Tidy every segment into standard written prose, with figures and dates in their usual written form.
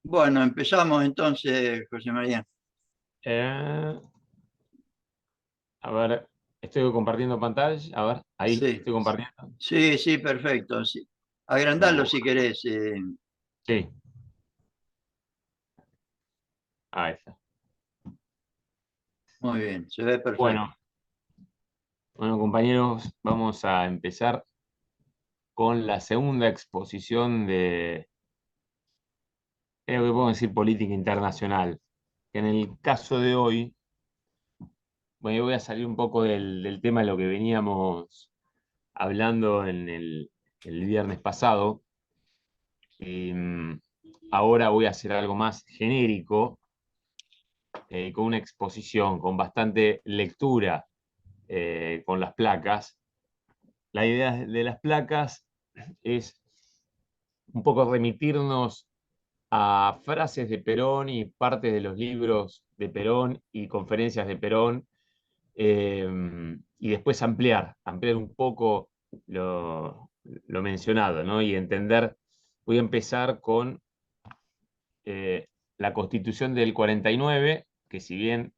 Bueno, empezamos entonces, José María. Eh, a ver, estoy compartiendo pantalla. A ver, ahí Sí, estoy compartiendo. sí, sí, perfecto. Sí. Agrandalo si Bueno, querés. sí, ahí está. Muy bien, se ve perfecto. Bueno, bueno, compañeros, vamos a empezar con la segunda exposición de, creo que podemos decir, política internacional. Que en el caso de hoy, bueno, yo voy a salir un poco del tema de lo que veníamos hablando en el viernes pasado. Y, ahora voy a hacer algo más genérico, con una exposición, con bastante lectura, con las placas. La idea de las placas es un poco remitirnos a frases de Perón y partes de los libros de Perón y conferencias de Perón, eh, y después ampliar un poco lo mencionado, ¿no? Y entender, voy a empezar con la Constitución del 49, que si bien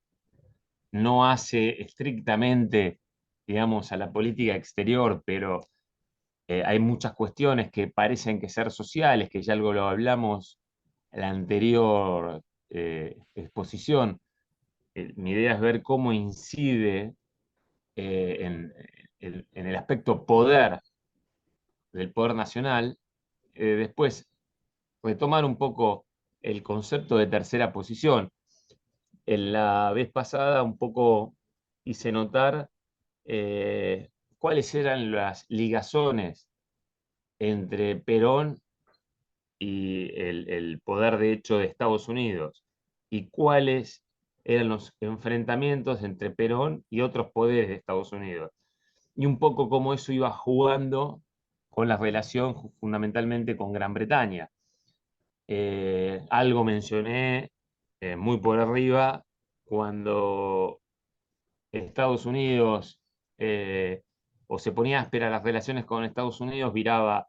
no hace estrictamente, digamos, a la política exterior, pero hay muchas cuestiones que parecen que ser sociales, que ya algo lo hablamos en la anterior exposición. Mi idea es ver cómo incide en el aspecto poder del poder nacional. Después, retomar un poco el concepto de tercera posición. En la vez pasada un poco hice notar cuáles eran las ligazones entre Perón y el poder de hecho de Estados Unidos, y cuáles eran los enfrentamientos entre Perón y otros poderes de Estados Unidos, y un poco cómo eso iba jugando con la relación fundamentalmente con Gran Bretaña. Algo mencioné muy por arriba cuando Estados Unidos, eh, o se ponía áspera las relaciones con Estados Unidos, viraba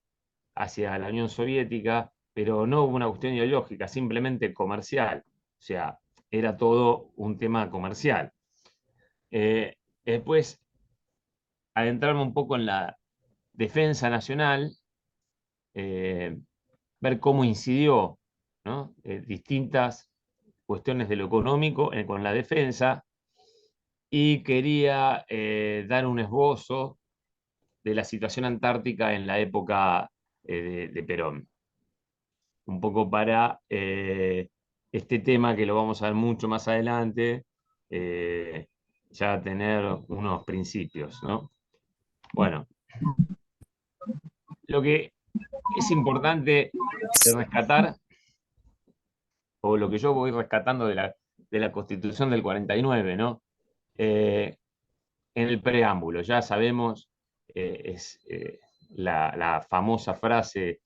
hacia la Unión Soviética, pero no hubo una cuestión ideológica, simplemente comercial. O sea, era todo un tema comercial. Eh, Después, adentrarme un poco en la defensa nacional, eh, ver cómo incidió, ¿no? Distintas cuestiones de lo económico con la defensa, y quería dar un esbozo de la situación antártica en la época de Perón. Un poco para este tema que lo vamos a ver mucho más adelante, eh, ya tener unos principios, ¿no? Bueno, lo que es importante de rescatar, o lo que yo voy rescatando de la Constitución del 49, ¿no? Eh, en el preámbulo, ya sabemos, es la famosa frase: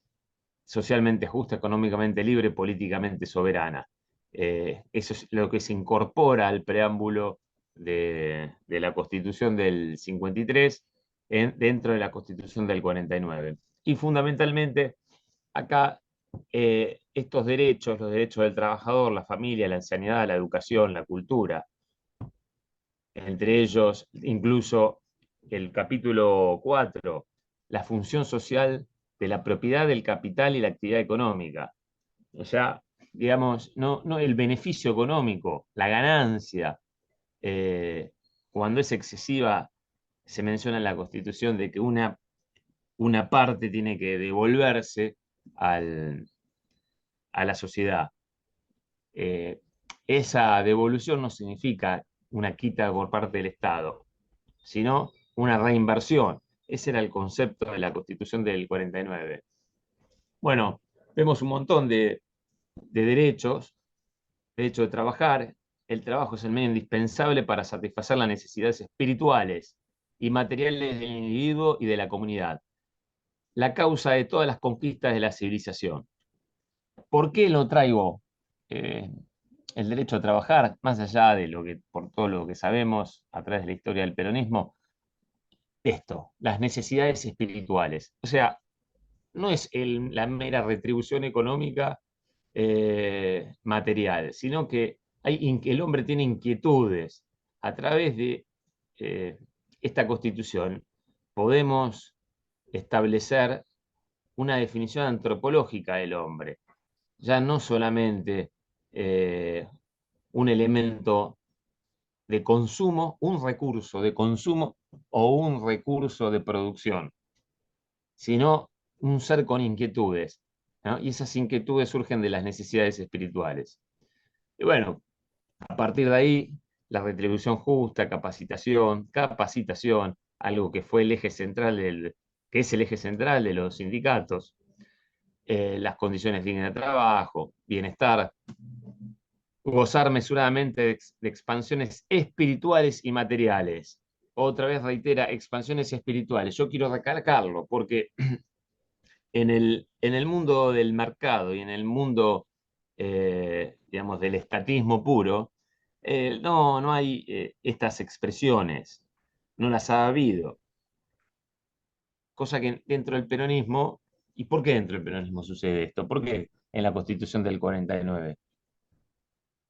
socialmente justa, económicamente libre, políticamente soberana. Eso es lo que se incorpora al preámbulo de la Constitución del 53, dentro de la Constitución del 49. Y fundamentalmente, acá, estos derechos, los derechos del trabajador, la familia, la ancianidad, la educación, la cultura, entre ellos incluso el capítulo 4, la función social de la propiedad del capital y la actividad económica. O sea, digamos, no el beneficio económico, la ganancia, eh, cuando es excesiva, se menciona en la Constitución de que una parte tiene que devolverse al, a la sociedad. Eh, Esa devolución no significa una quita por parte del Estado, sino una reinversión. Ese era el concepto de la Constitución del 49. Bueno, vemos un montón de derechos: derecho de trabajar. El trabajo es el medio indispensable para satisfacer las necesidades espirituales y materiales del individuo y de la comunidad, la causa de todas las conquistas de la civilización. ¿Por qué lo traigo? Eh, el derecho a trabajar, más allá de lo que, por todo lo que sabemos a través de la historia del peronismo, esto, las necesidades espirituales. O sea, no es la mera retribución económica, material, sino que el hombre tiene inquietudes. A través de esta Constitución podemos establecer una definición antropológica del hombre, ya no solamente un elemento de consumo, un recurso de consumo o un recurso de producción, sino un ser con inquietudes, ¿no? Y esas inquietudes surgen de las necesidades espirituales. Y bueno, a partir de ahí, la retribución justa, capacitación, algo que fue el eje central que es el eje central de los sindicatos, las condiciones dignas de trabajo, bienestar, gozar mesuradamente de expansiones espirituales y materiales. Otra vez reitera, expansiones espirituales. Yo quiero recalcarlo porque en el mundo del mercado y en el mundo, digamos, del estatismo puro, no hay estas expresiones, no las ha habido. Cosa que dentro del peronismo, ¿y por qué dentro del peronismo sucede esto? ¿Por qué en la Constitución del 49?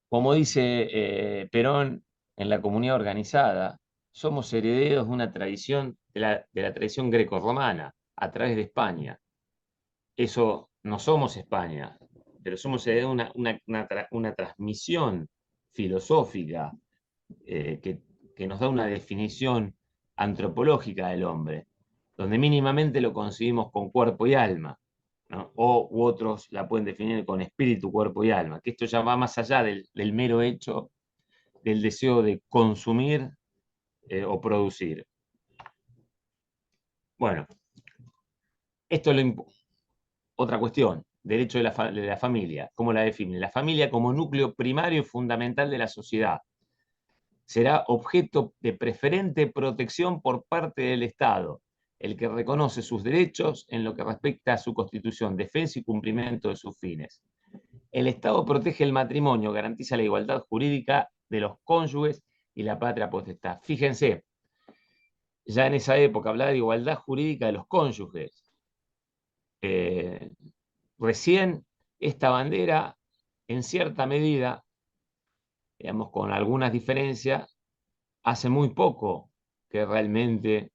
Como dice Perón en la comunidad organizada, somos herederos de una tradición, de la tradición grecorromana, a través de España. Eso no somos España, pero somos herederos de una transmisión filosófica que nos da una definición antropológica del hombre, donde mínimamente lo concebimos con cuerpo y alma, ¿no? U otros la pueden definir con espíritu, cuerpo y alma, que esto ya va más allá del mero hecho del deseo de consumir o producir. Bueno, esto es otra cuestión, derecho de la familia. ¿Cómo la define? La familia como núcleo primario y fundamental de la sociedad. Será objeto de preferente protección por parte del Estado, el que reconoce sus derechos en lo que respecta a su constitución, defensa y cumplimiento de sus fines. El Estado protege el matrimonio, garantiza la igualdad jurídica de los cónyuges y la patria potestad. Fíjense, ya en esa época hablaba de igualdad jurídica de los cónyuges. Recién esta bandera, en cierta medida, digamos, con algunas diferencias, hace muy poco que realmente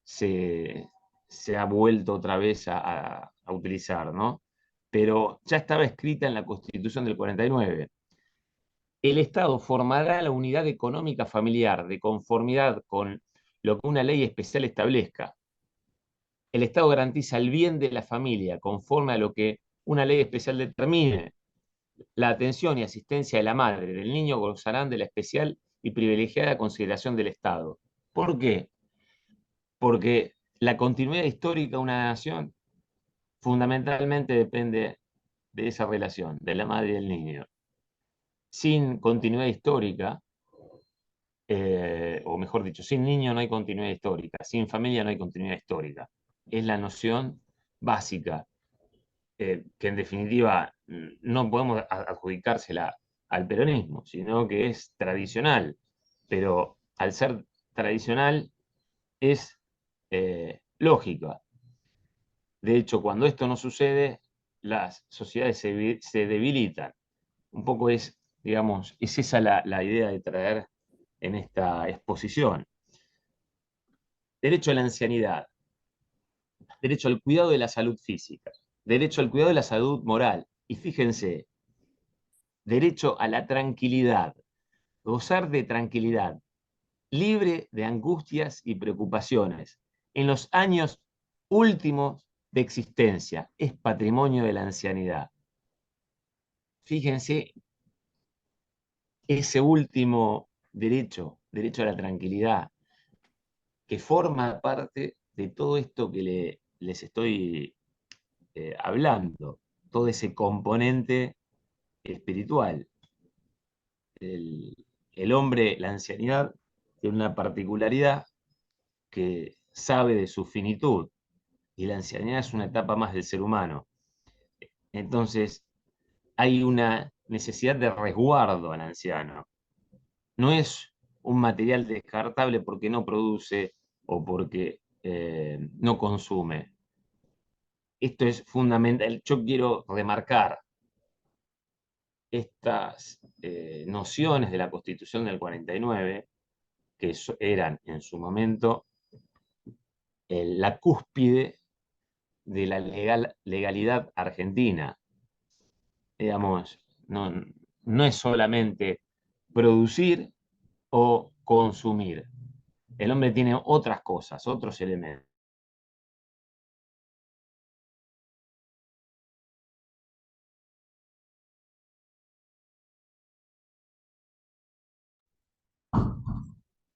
se ha vuelto otra vez a utilizar, ¿no? Pero ya estaba escrita en la Constitución del 49. El Estado formará la unidad económica familiar de conformidad con lo que una ley especial establezca. El Estado garantiza el bien de la familia conforme a lo que una ley especial determine. La atención y asistencia de la madre del niño gozarán de la especial y privilegiada consideración del Estado. ¿Por qué? Porque la continuidad histórica de una nación fundamentalmente depende de esa relación, de la madre y del niño. Sin continuidad histórica, o mejor dicho, sin niño no hay continuidad histórica, sin familia no hay continuidad histórica. Es la noción básica, que en definitiva no podemos adjudicársela al peronismo, sino que es tradicional, pero al ser tradicional es lógica. De hecho, cuando esto no sucede, las sociedades se debilitan. Un poco digamos, es esa la idea de traer en esta exposición. Derecho a la ancianidad, derecho al cuidado de la salud física, derecho al cuidado de la salud moral. Y fíjense, derecho a la tranquilidad, gozar de tranquilidad, libre de angustias y preocupaciones, en los años últimos de existencia, es patrimonio de la ancianidad. Fíjense, ese último derecho, derecho a la tranquilidad, que forma parte de todo esto que les estoy hablando, todo ese componente espiritual. El hombre, la ancianidad, tiene una particularidad que sabe de su finitud, y la ancianidad es una etapa más del ser humano. Entonces, hay una necesidad de resguardo al anciano. No es un material descartable porque no produce o porque no consume. esto es fundamental. Yo quiero remarcar estas nociones de la Constitución del 49, que eran en su momento la cúspide de la legalidad argentina. Digamos, no es solamente producir o consumir. El hombre tiene otras cosas, otros elementos.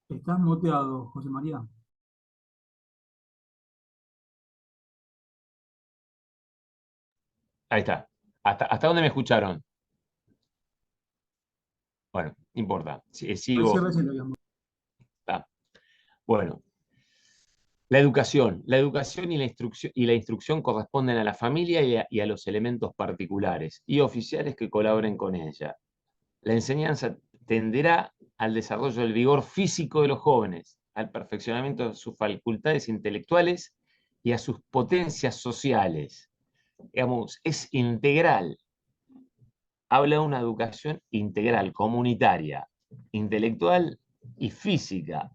Estás muteado, José María. Ahí está. ¿Hasta dónde me escucharon? Bueno, no importa. Sigo. Recién lo habíamos. Está. Bueno. La educación y la instrucción corresponden a la familia y a los elementos particulares y oficiales que colaboren con ella. La enseñanza tenderá al desarrollo del vigor físico de los jóvenes, al perfeccionamiento de sus facultades intelectuales y a sus potencias sociales. Digamos, es integral. Habla de una educación integral, comunitaria, intelectual y física.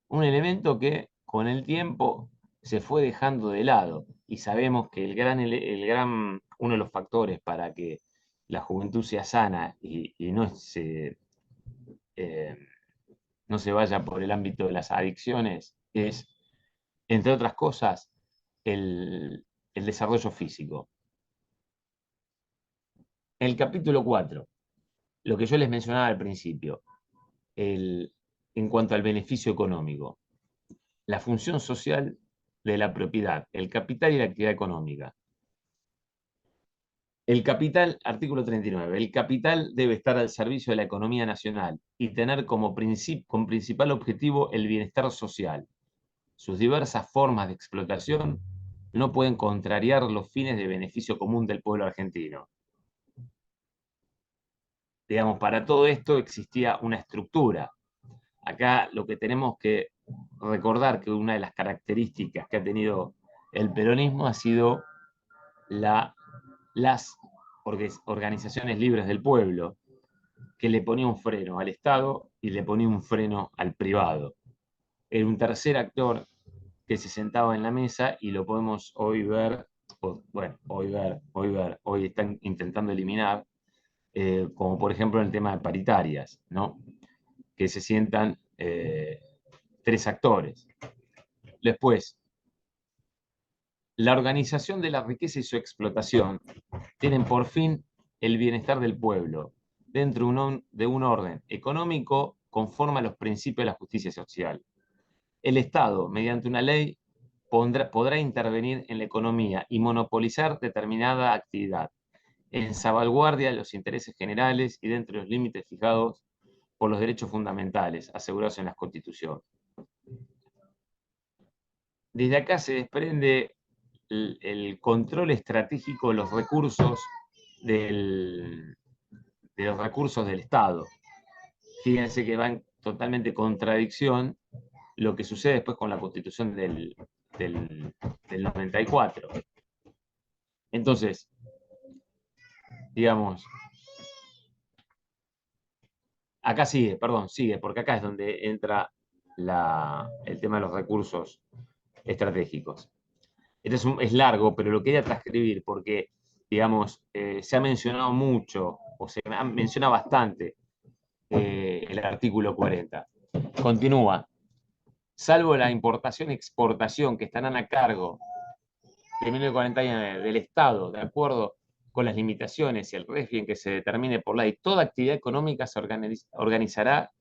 Un elemento que con el tiempo se fue dejando de lado. Y sabemos que uno de los factores para que la juventud sea sana y no se vaya por el ámbito de las adicciones es, entre otras cosas, el desarrollo físico. El capítulo 4, lo que yo les mencionaba al principio, en cuanto al beneficio económico, la función social de la propiedad, el capital y la actividad económica. El capital, artículo 39, el capital debe estar al servicio de la economía nacional y tener como principal objetivo el bienestar social. Sus diversas formas de explotación no pueden contrariar los fines de beneficio común del pueblo argentino. Digamos, para todo esto existía una estructura. Acá lo que tenemos que recordar que una de las características que ha tenido el peronismo ha sido las organizaciones libres del pueblo, que le ponía un freno al Estado y le ponía un freno al privado. Era un tercer actor que se sentaba en la mesa y lo podemos hoy ver, hoy están intentando eliminar, como por ejemplo en el tema de paritarias, ¿no? Que se sientan tres actores. Después, la organización de la riqueza y su explotación tienen por fin el bienestar del pueblo, dentro de un orden económico conforme a los principios de la justicia social. El Estado, mediante una ley, podrá intervenir en la economía y monopolizar determinada actividad, en salvaguardia de los intereses generales y dentro de los límites fijados por los derechos fundamentales asegurados en la Constitución. Desde acá se desprende el control estratégico de los recursos del Estado. Fíjense que va en totalmente contradicción lo que sucede después con la Constitución del 94. Entonces, digamos, acá sigue, porque acá es donde entra el tema de los recursos estratégicos. Esto es largo, pero lo quería transcribir porque, digamos, se ha mencionado mucho, o se menciona bastante, el artículo 40. Continúa. Salvo la importación y exportación que estarán a cargo de 1949 del Estado, de acuerdo con las limitaciones y el régimen que se determine por ley, toda actividad económica se organizará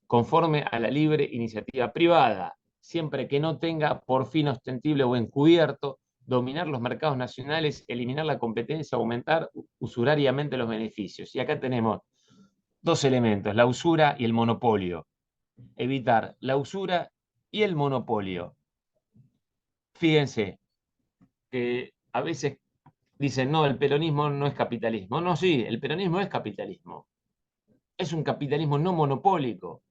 conforme a la libre iniciativa privada, siempre que no tenga por fin ostensible o encubierto dominar los mercados nacionales, eliminar la competencia, aumentar usurariamente los beneficios. Y acá tenemos dos elementos, la usura y el monopolio. Evitar la usura y el monopolio. Fíjense que a veces dicen, no, el peronismo no es capitalismo. No, sí, el peronismo es capitalismo. Es un capitalismo no monopólico,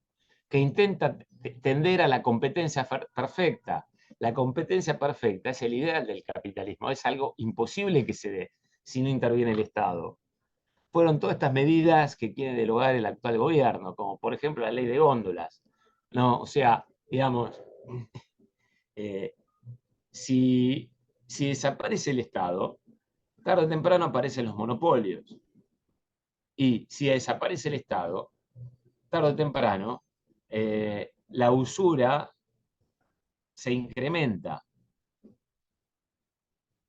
que intenta tender a la competencia perfecta, La competencia perfecta es el ideal del capitalismo, es algo imposible que se dé si no interviene el Estado. Fueron todas estas medidas que quiere derogar el actual gobierno, como por ejemplo la ley de góndolas. No, o sea, digamos, eh, si, si desaparece el Estado, tarde o temprano aparecen los monopolios. Y si desaparece el Estado, tarde o temprano, la usura se incrementa.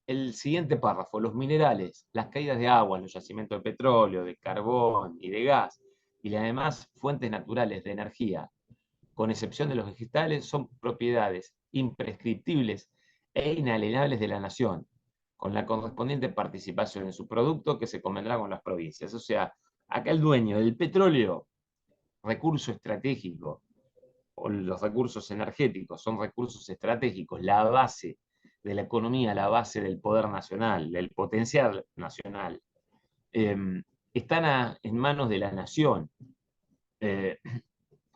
El siguiente párrafo, los minerales, las caídas de agua, los yacimientos de petróleo, de carbón y de gas, y las demás fuentes naturales de energía, con excepción de los vegetales, son propiedades imprescriptibles e inalienables de la nación, con la correspondiente participación en su producto que se convendrá con las provincias. O sea, acá el dueño del petróleo, recurso estratégico, o los recursos energéticos son recursos estratégicos, la base de la economía, la base del poder nacional, del potencial nacional, eh, están en manos de la nación, eh,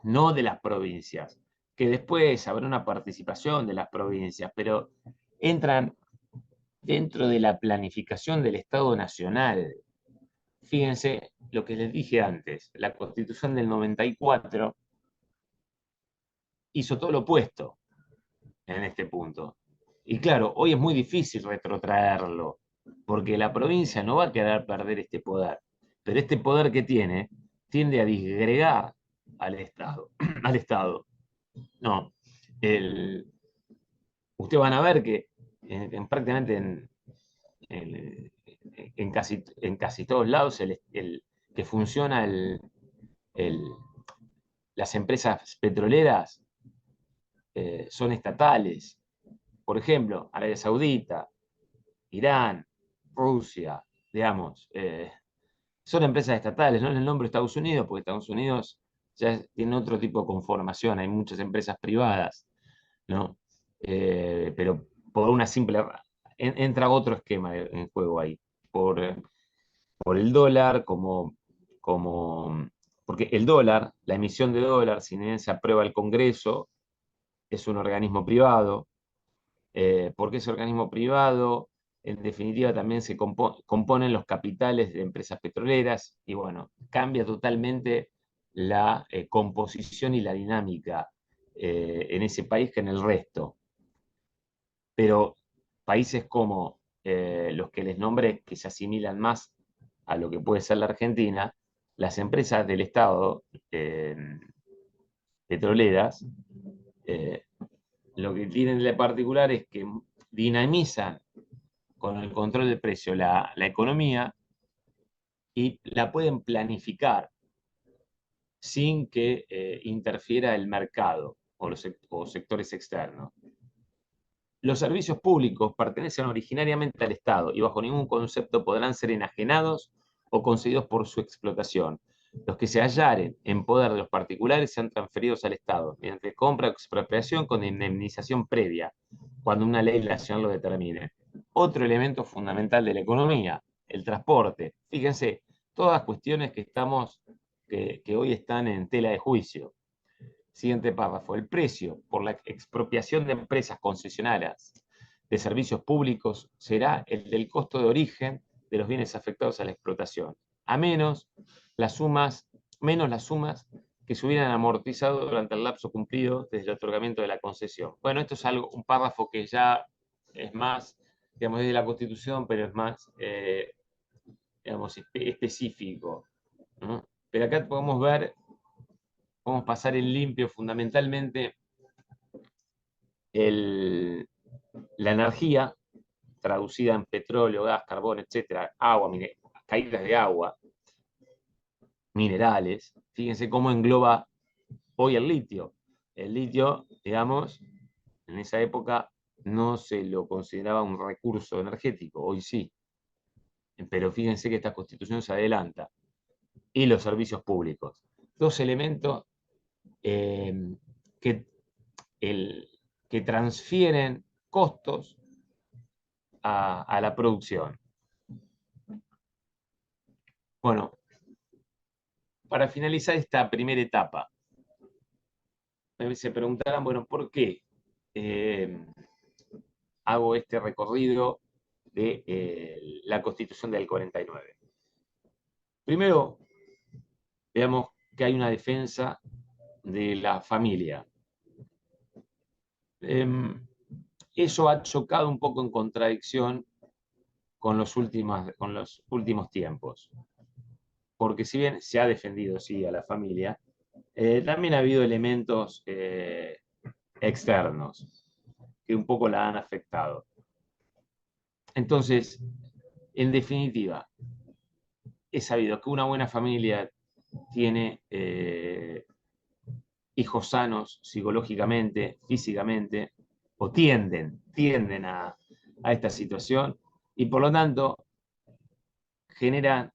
no de las provincias, que después habrá una participación de las provincias, pero entran dentro de la planificación del Estado Nacional. Fíjense lo que les dije antes, la Constitución del 94 hizo todo lo opuesto en este punto. Y claro, hoy es muy difícil retrotraerlo, porque la provincia no va a querer perder este poder, pero este poder que tiene tiende a disgregar al Estado. Al Estado. No, ustedes van a ver que prácticamente en casi todos lados que funciona el- las empresas petroleras son estatales. Por ejemplo, Arabia Saudita, Irán, Rusia, digamos, son empresas estatales, no les nombro Estados Unidos, porque Estados Unidos ya tiene otro tipo de conformación, hay muchas empresas privadas, ¿no? Pero por una simple... entra otro esquema en juego ahí, por el dólar, porque el dólar, la emisión de dólar, si bien se aprueba el Congreso, es un organismo privado, porque ese organismo privado, en definitiva, también se componen los capitales de empresas petroleras y bueno, cambia totalmente la composición y la dinámica en ese país que en el resto. Pero países como los que les nombré, que se asimilan más a lo que puede ser la Argentina, las empresas del Estado petroleras, eh, lo que tienen de particular es que dinamizan con el control del precio la economía y la pueden planificar sin que interfiera el mercado o sectores externos. Los servicios públicos pertenecen originariamente al Estado y bajo ningún concepto podrán ser enajenados o concedidos por su explotación. Los que se hallaren en poder de los particulares sean transferidos al Estado mediante compra o expropiación con indemnización previa, cuando una ley nacional lo determine. Otro elemento fundamental de la economía, el transporte. Fíjense, todas cuestiones que hoy están en tela de juicio. Siguiente párrafo. El precio por la expropiación de empresas concesionarias de servicios públicos será el del costo de origen de los bienes afectados a la explotación, a menos las sumas que se hubieran amortizado durante el lapso cumplido desde el otorgamiento de la concesión. Bueno, esto es un párrafo que ya es más, digamos, de la Constitución, pero es más, digamos, específico, ¿no? Pero acá podemos pasar en limpio fundamentalmente la energía, traducida en petróleo, gas, carbón, etcétera, agua, caídas de agua, minerales. Fíjense cómo engloba hoy el litio. El litio, digamos, en esa época no se lo consideraba un recurso energético, hoy sí. Pero fíjense que esta constitución se adelanta. Y los servicios públicos. Dos elementos que, que transfieren costos a la producción. Bueno, para finalizar esta primera etapa, se preguntarán, bueno, ¿por qué hago este recorrido de la Constitución del 49. Primero, veamos que hay una defensa de la familia. Eso ha chocado un poco en contradicción con los últimos tiempos. Porque si bien se ha defendido, sí, a la familia, también ha habido elementos externos que un poco la han afectado. Entonces, en definitiva, es sabido que una buena familia tiene hijos sanos psicológicamente, físicamente, o tienden a esta situación, y por lo tanto genera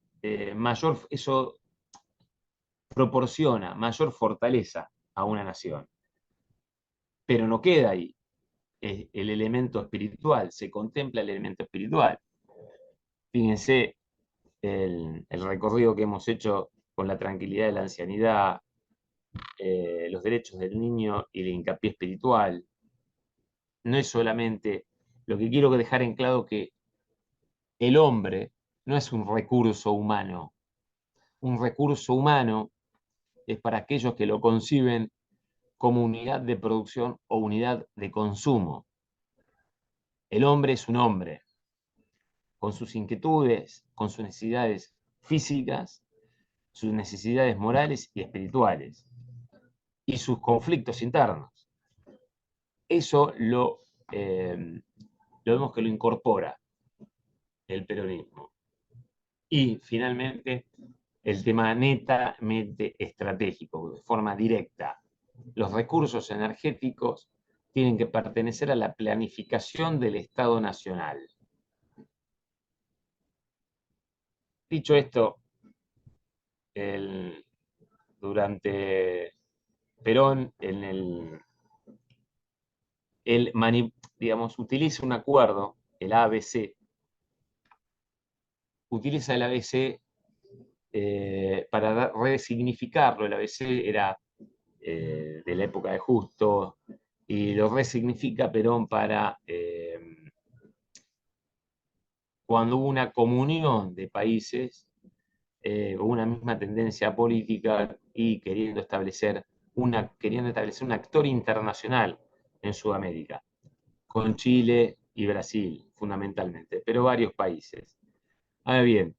eso proporciona mayor fortaleza a una nación. Pero no queda ahí el elemento espiritual, se contempla el elemento espiritual. Fíjense el recorrido que hemos hecho con la tranquilidad de la ancianidad, los derechos del niño y el hincapié espiritual. No es solamente, lo que quiero dejar en claro que el hombre no es un recurso humano. Un recurso humano es para aquellos que lo conciben como unidad de producción o unidad de consumo. El hombre es un hombre, con sus inquietudes, con sus necesidades físicas, sus necesidades morales y espirituales, y sus conflictos internos. Eso lo vemos que lo incorpora el peronismo. Y finalmente, el tema netamente estratégico, de forma directa. Los recursos energéticos tienen que pertenecer a la planificación del Estado Nacional. Dicho esto, durante Perón, digamos, utiliza un acuerdo, el ABC, utiliza el ABC para resignificarlo. El ABC era de la época de Justo, y lo resignifica Perón para cuando hubo una comunión de países con una misma tendencia política y queriendo establecer un actor internacional en Sudamérica, con Chile y Brasil fundamentalmente, pero varios países. Ahora bien,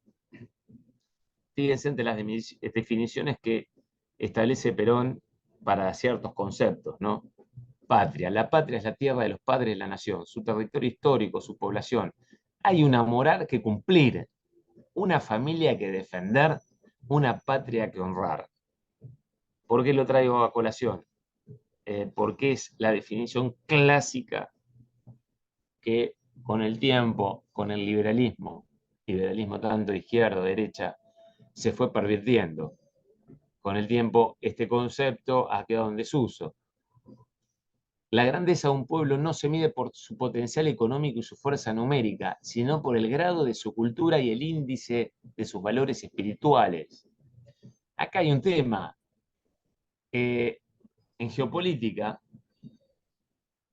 fíjense entre las definiciones que establece Perón para ciertos conceptos, ¿no? Patria. La patria es la tierra de los padres de la nación, su territorio histórico, su población. Hay una moral que cumplir, una familia que defender, una patria que honrar. ¿Por qué lo traigo a colación? Porque es la definición clásica que con el tiempo, con el liberalismo tanto izquierda, derecha, se fue pervirtiendo. Con el tiempo, este concepto ha quedado en desuso. La grandeza de un pueblo no se mide por su potencial económico y su fuerza numérica, sino por el grado de su cultura y el índice de sus valores espirituales. Acá hay un tema. En geopolítica,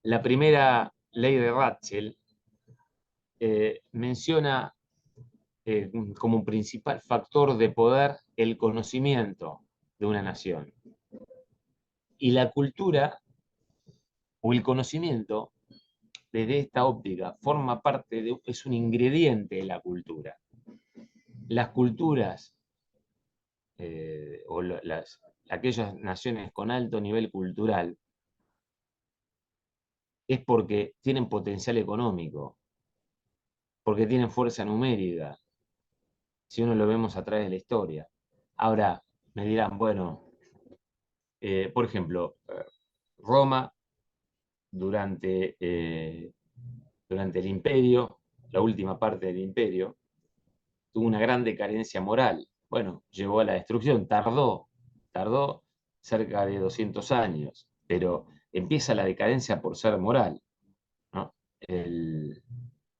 la primera ley de Ratzel menciona como un principal factor de poder el conocimiento de una nación. Y la cultura o el conocimiento, desde esta óptica, forma parte es un ingrediente de la cultura. Las culturas aquellas naciones con alto nivel cultural es porque tienen potencial económico, porque tienen fuerza numérica, si uno lo vemos a través de la historia. Ahora, me dirán, bueno, por ejemplo, Roma durante el imperio, la última parte del imperio, tuvo una gran decadencia moral. Bueno, llevó a la destrucción, tardó cerca de 200 años, pero empieza la decadencia por ser moral, ¿no?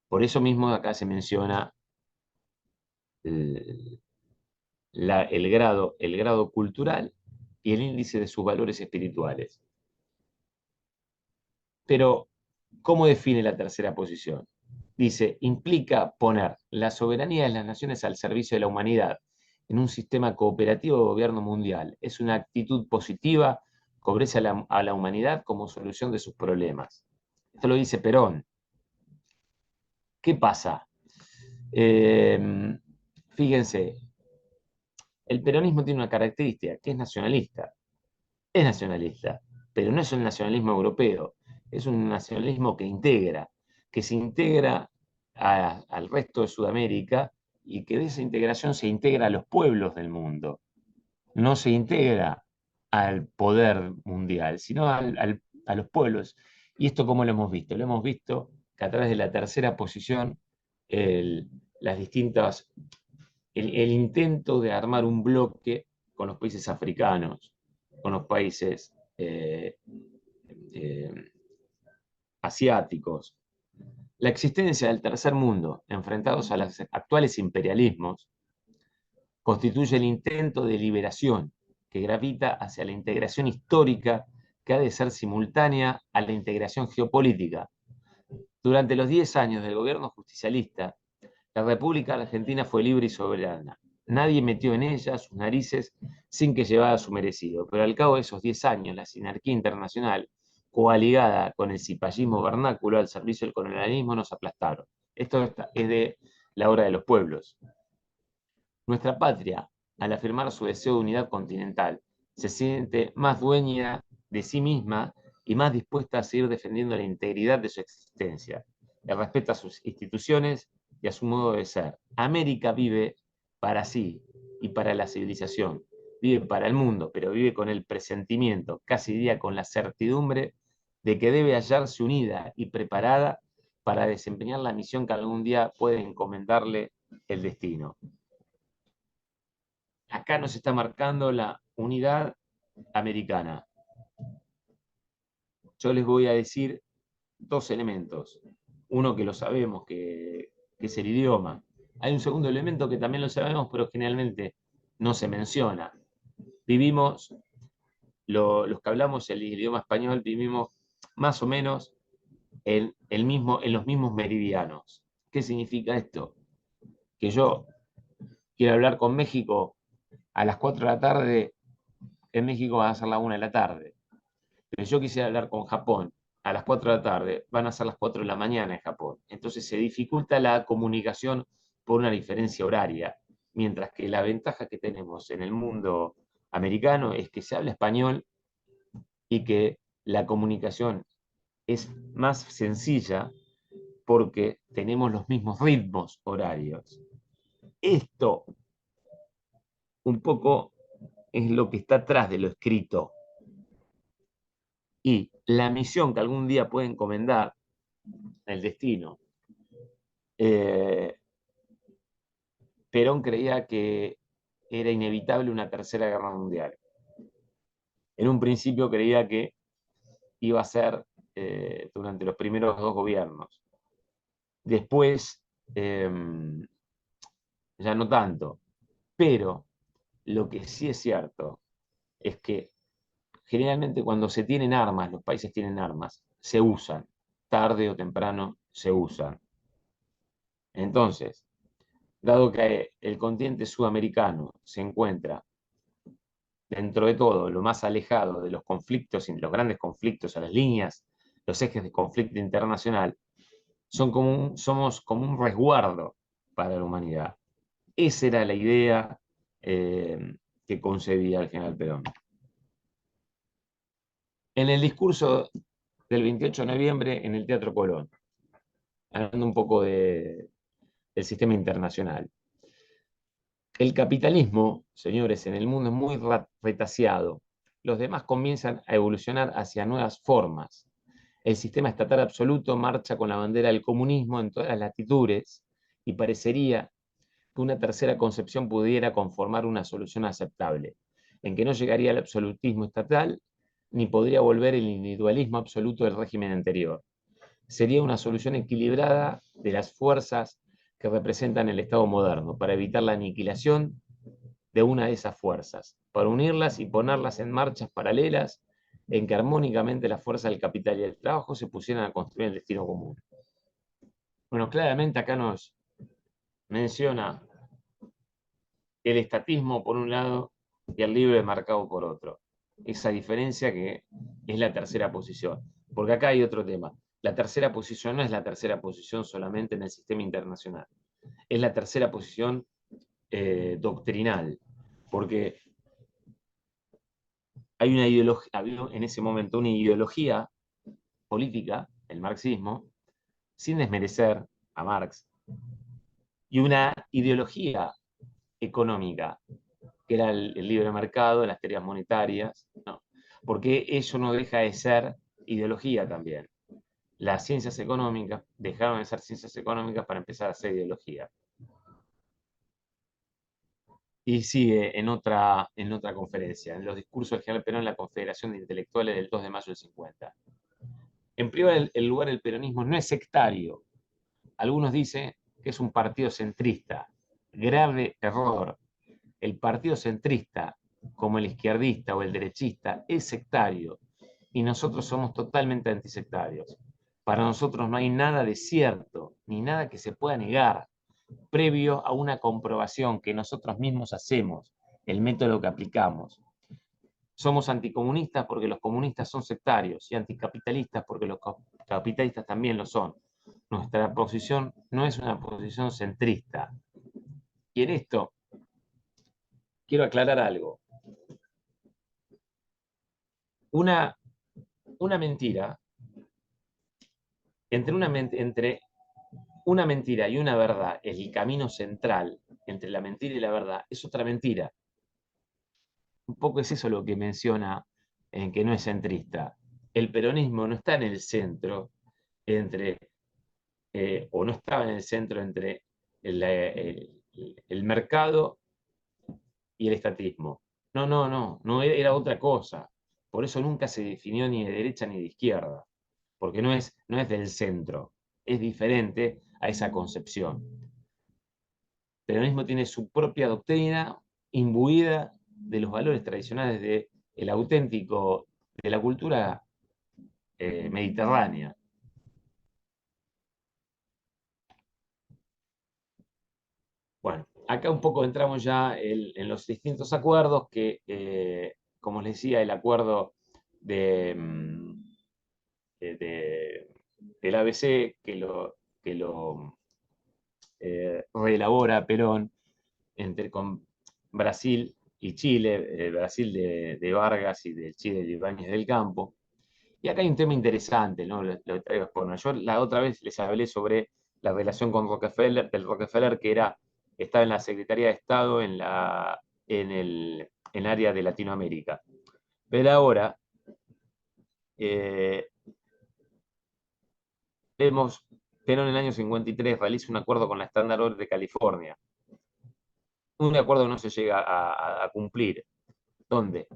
Por eso mismo acá se menciona el grado cultural y el índice de sus valores espirituales. Pero ¿Cómo define la tercera posición? Dice, implica poner la soberanía de las naciones al servicio de la humanidad en un sistema cooperativo de gobierno mundial. Es una actitud positiva que ofrece a la humanidad como solución de sus problemas. Esto lo dice Perón. ¿Qué pasa? Fíjense, el peronismo tiene una característica, que es nacionalista. Es nacionalista, pero no es un nacionalismo europeo, es un nacionalismo que se integra al resto de Sudamérica y que de esa integración se integra a los pueblos del mundo. No se integra al poder mundial, sino a los pueblos. ¿Y esto cómo lo hemos visto? Lo hemos visto que a través de la tercera posición, las distintas, el intento de armar un bloque con los países africanos, con los países asiáticos. La existencia del tercer mundo, enfrentados a los actuales imperialismos, constituye el intento de liberación que gravita hacia la integración histórica que ha de ser simultánea a la integración geopolítica. Durante los 10 años del gobierno justicialista, la República Argentina fue libre y soberana. Nadie metió en ella sus narices sin que llevara su merecido. Pero al cabo de esos 10 años, la sinarquía internacional, coaligada con el cipallismo vernáculo al servicio del colonialismo, nos aplastaron. Esto es de la obra de los pueblos. Nuestra patria, al afirmar su deseo de unidad continental, se siente más dueña de sí misma y más dispuesta a seguir defendiendo la integridad de su existencia, el respeto a sus instituciones y a su modo de ser. América vive para sí y para la civilización, vive para el mundo, pero vive con el presentimiento, casi diría con la certidumbre, de que debe hallarse unida y preparada para desempeñar la misión que algún día puede encomendarle el destino. Acá nos está marcando la unidad americana. Yo les voy a decir dos elementos. Uno que lo sabemos, que es el idioma. Hay un segundo elemento que también lo sabemos, pero generalmente no se menciona. Vivimos, los que hablamos el idioma español, vivimos más o menos en los mismos meridianos. ¿Qué significa esto? Que yo quiero hablar con México a las 4 de la tarde, en México va a ser la 1 de la tarde. Pero yo quisiera hablar con Japón a las 4 de la tarde, van a ser las 4 de la mañana en Japón. Entonces se dificulta la comunicación por una diferencia horaria, mientras que la ventaja que tenemos en el mundo americano es que se habla español y que la comunicación es más sencilla porque tenemos los mismos ritmos horarios. Esto un poco es lo que está atrás de lo escrito. Y la misión que algún día puede encomendar el destino. Perón creía que era inevitable una tercera guerra mundial. En un principio creía que iba a ser durante los primeros 2 gobiernos. Después, ya no tanto. Pero lo que sí es cierto es que generalmente cuando se tienen armas, los países tienen armas, se usan. Tarde o temprano se usan. Entonces, dado que el continente sudamericano se encuentra, dentro de todo, lo más alejado de los conflictos, los grandes conflictos, a las líneas, los ejes de conflicto internacional, somos como un resguardo para la humanidad. Esa era la idea que concebía el general Perón. En el discurso del 28 de noviembre en el Teatro Colón, hablando un poco del sistema internacional. El capitalismo, señores, en el mundo es muy retaseado. Los demás comienzan a evolucionar hacia nuevas formas. El sistema estatal absoluto marcha con la bandera del comunismo en todas las latitudes y parecería que una tercera concepción pudiera conformar una solución aceptable, en que no llegaría al absolutismo estatal ni podría volver el individualismo absoluto del régimen anterior. Sería una solución equilibrada de las fuerzas que representan el Estado moderno, para evitar la aniquilación de una de esas fuerzas, para unirlas y ponerlas en marchas paralelas en que armónicamente la fuerza del capital y el trabajo se pusieran a construir el destino común. Bueno, claramente acá nos menciona el estatismo por un lado y el libre mercado por otro. Esa diferencia que es la tercera posición. Porque acá hay otro tema. La tercera posición no es la tercera posición solamente en el sistema internacional. Es la tercera posición doctrinal. Porque hay una ideología, había en ese momento una ideología política, el marxismo, sin desmerecer a Marx, y una ideología económica, que era el libre mercado, las teorías monetarias, ¿no? Porque eso no deja de ser ideología también. Las ciencias económicas dejaron de ser ciencias económicas para empezar a ser ideología. Y sigue en otra conferencia, en los discursos del general Perón en la Confederación de Intelectuales del 2 de mayo del 50. En primer lugar, el peronismo no es sectario. Algunos dicen que es un partido centrista. Grave error. El partido centrista, como el izquierdista o el derechista, es sectario. Y nosotros somos totalmente antisectarios. Para nosotros no hay nada de cierto, ni nada que se pueda negar, previo a una comprobación que nosotros mismos hacemos, el método que aplicamos. Somos anticomunistas porque los comunistas son sectarios y anticapitalistas porque los capitalistas también lo son. Nuestra posición no es una posición centrista. Y en esto quiero aclarar algo. Una mentira, entre una mentira y una verdad, el camino central entre la mentira y la verdad es otra mentira. Un poco es eso lo que menciona en que no es centrista. El peronismo no está en el centro o no estaba en el centro entre el mercado y el estatismo. No, era otra cosa. Por eso nunca se definió ni de derecha ni de izquierda, porque no es del centro, es diferente a esa concepción. El peronismo tiene su propia doctrina imbuida de los valores tradicionales del auténtico, de la cultura mediterránea. Bueno, acá un poco entramos ya en los distintos acuerdos que, como les decía, el acuerdo del ABC que lo reelabora Perón con Brasil y Chile, Brasil de Vargas y del Chile de Ibáñez del Campo. Y acá hay un tema interesante, ¿no? Lo traigo a exponer. Yo la otra vez les hablé sobre la relación con Rockefeller, del Rockefeller que estaba en la Secretaría de Estado en el área de Latinoamérica. Pero ahora vemos Perón en el año 53 realiza un acuerdo con la Standard Oil de California. Un acuerdo que no se llega a cumplir, donde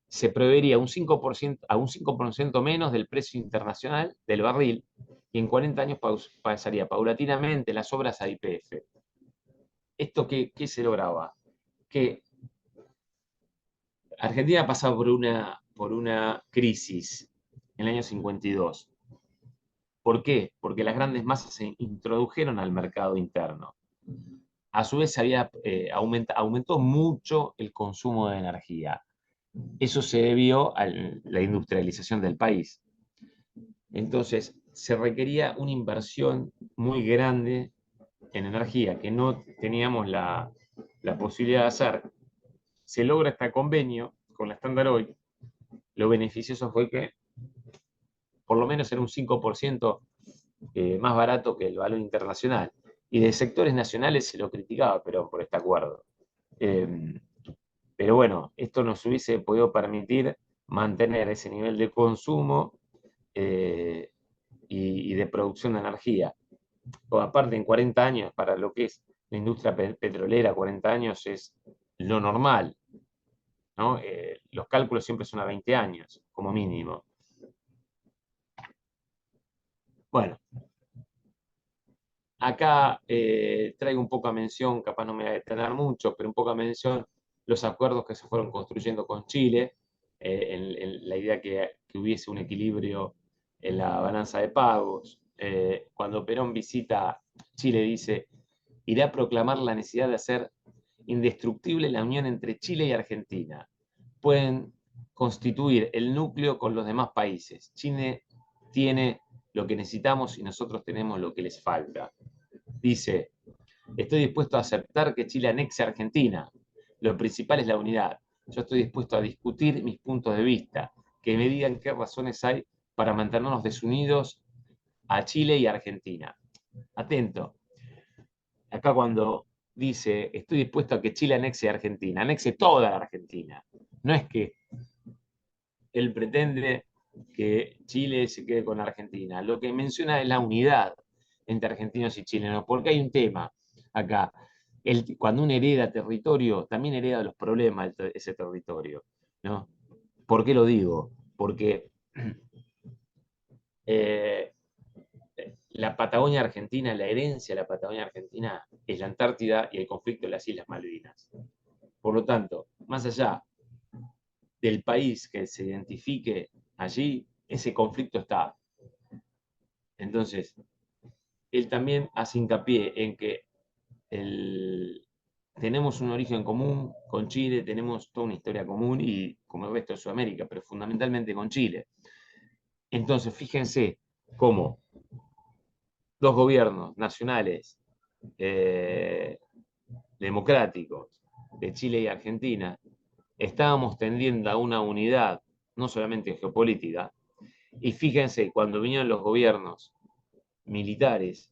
se prevería un 5% menos del precio internacional del barril y en 40 años pasaría paulatinamente las obras a YPF. ¿Esto qué se lograba? Que Argentina pasaba por una crisis en el año 52. ¿Por qué? Porque las grandes masas se introdujeron al mercado interno. A su vez aumentó mucho el consumo de energía. Eso se debió a la industrialización del país. Entonces, se requería una inversión muy grande en energía que no teníamos la posibilidad de hacer. Se logra este convenio con la Standard Oil. Lo beneficioso fue que por lo menos era un 5% más barato que el valor internacional. Y de sectores nacionales se lo criticaba, pero por este acuerdo. Pero bueno, esto nos hubiese podido permitir mantener ese nivel de consumo y de producción de energía. O aparte, en 40 años, para lo que es la industria petrolera, 40 años es lo normal, ¿no? Los cálculos siempre son a 20 años, como mínimo. Bueno, acá traigo un poco a mención, capaz no me voy a detener mucho, pero un poco a mención los acuerdos que se fueron construyendo con Chile en la idea que hubiese un equilibrio en la balanza de pagos. Cuando Perón visita Chile, dice, iré a proclamar la necesidad de hacer indestructible la unión entre Chile y Argentina. Pueden constituir el núcleo con los demás países. Chile tiene lo que necesitamos y nosotros tenemos lo que les falta. Dice, estoy dispuesto a aceptar que Chile anexe a Argentina. Lo principal es la unidad. Yo estoy dispuesto a discutir mis puntos de vista, que me digan qué razones hay para mantenernos desunidos a Chile y a Argentina. Atento. Acá cuando dice, estoy dispuesto a que Chile anexe a Argentina, anexe toda la Argentina. No es que él pretende que Chile se quede con Argentina. Lo que menciona es la unidad entre argentinos y chilenos, porque hay un tema acá. Cuando uno hereda territorio, también hereda los problemas de ese territorio, ¿no? ¿Por qué lo digo? Porque la Patagonia Argentina, la herencia de la Patagonia Argentina es la Antártida y el conflicto de las Islas Malvinas. Por lo tanto, más allá del país que se identifique allí, ese conflicto está. Entonces, él también hace hincapié en que tenemos un origen común con Chile, tenemos toda una historia común y como el resto de Sudamérica, pero fundamentalmente con Chile. Entonces, fíjense cómo dos gobiernos nacionales democráticos de Chile y Argentina estábamos tendiendo a una unidad, no solamente geopolítica, y fíjense, cuando vinieron los gobiernos militares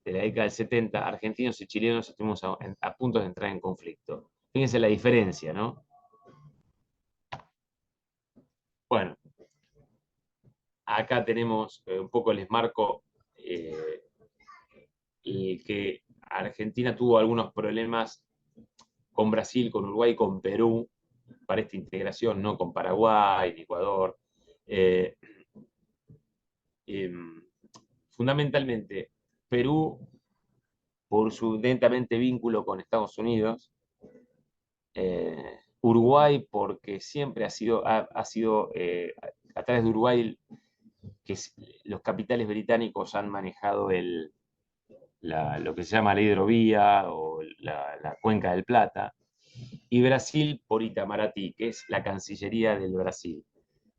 de la década del 70, argentinos y chilenos estuvimos a punto de entrar en conflicto. Fíjense la diferencia, ¿no? Bueno, acá tenemos un poco les marco que Argentina tuvo algunos problemas con Brasil, con Uruguay, con Perú, para esta integración, no con Paraguay, ni Ecuador. Fundamentalmente, Perú, por su lentamente vínculo con Estados Unidos, Uruguay, porque siempre ha sido a través de Uruguay que los capitales británicos han manejado lo que se llama la hidrovía o la cuenca del Plata, y Brasil por Itamaraty, que es la Cancillería del Brasil,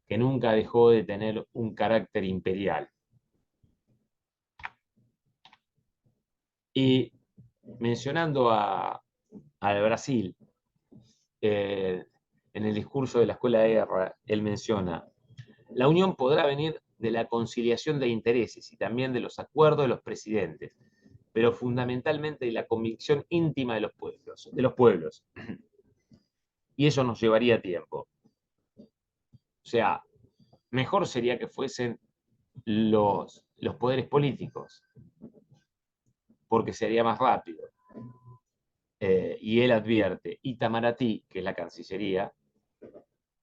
que nunca dejó de tener un carácter imperial. Y mencionando al Brasil, en el discurso de la Escuela de Guerra, él menciona, la unión podrá venir de la conciliación de intereses y también de los acuerdos de los presidentes, pero fundamentalmente de la convicción íntima de los pueblos. Y eso nos llevaría tiempo. O sea, mejor sería que fuesen los poderes políticos, porque sería más rápido. Y él advierte, Itamaraty, que es la Cancillería,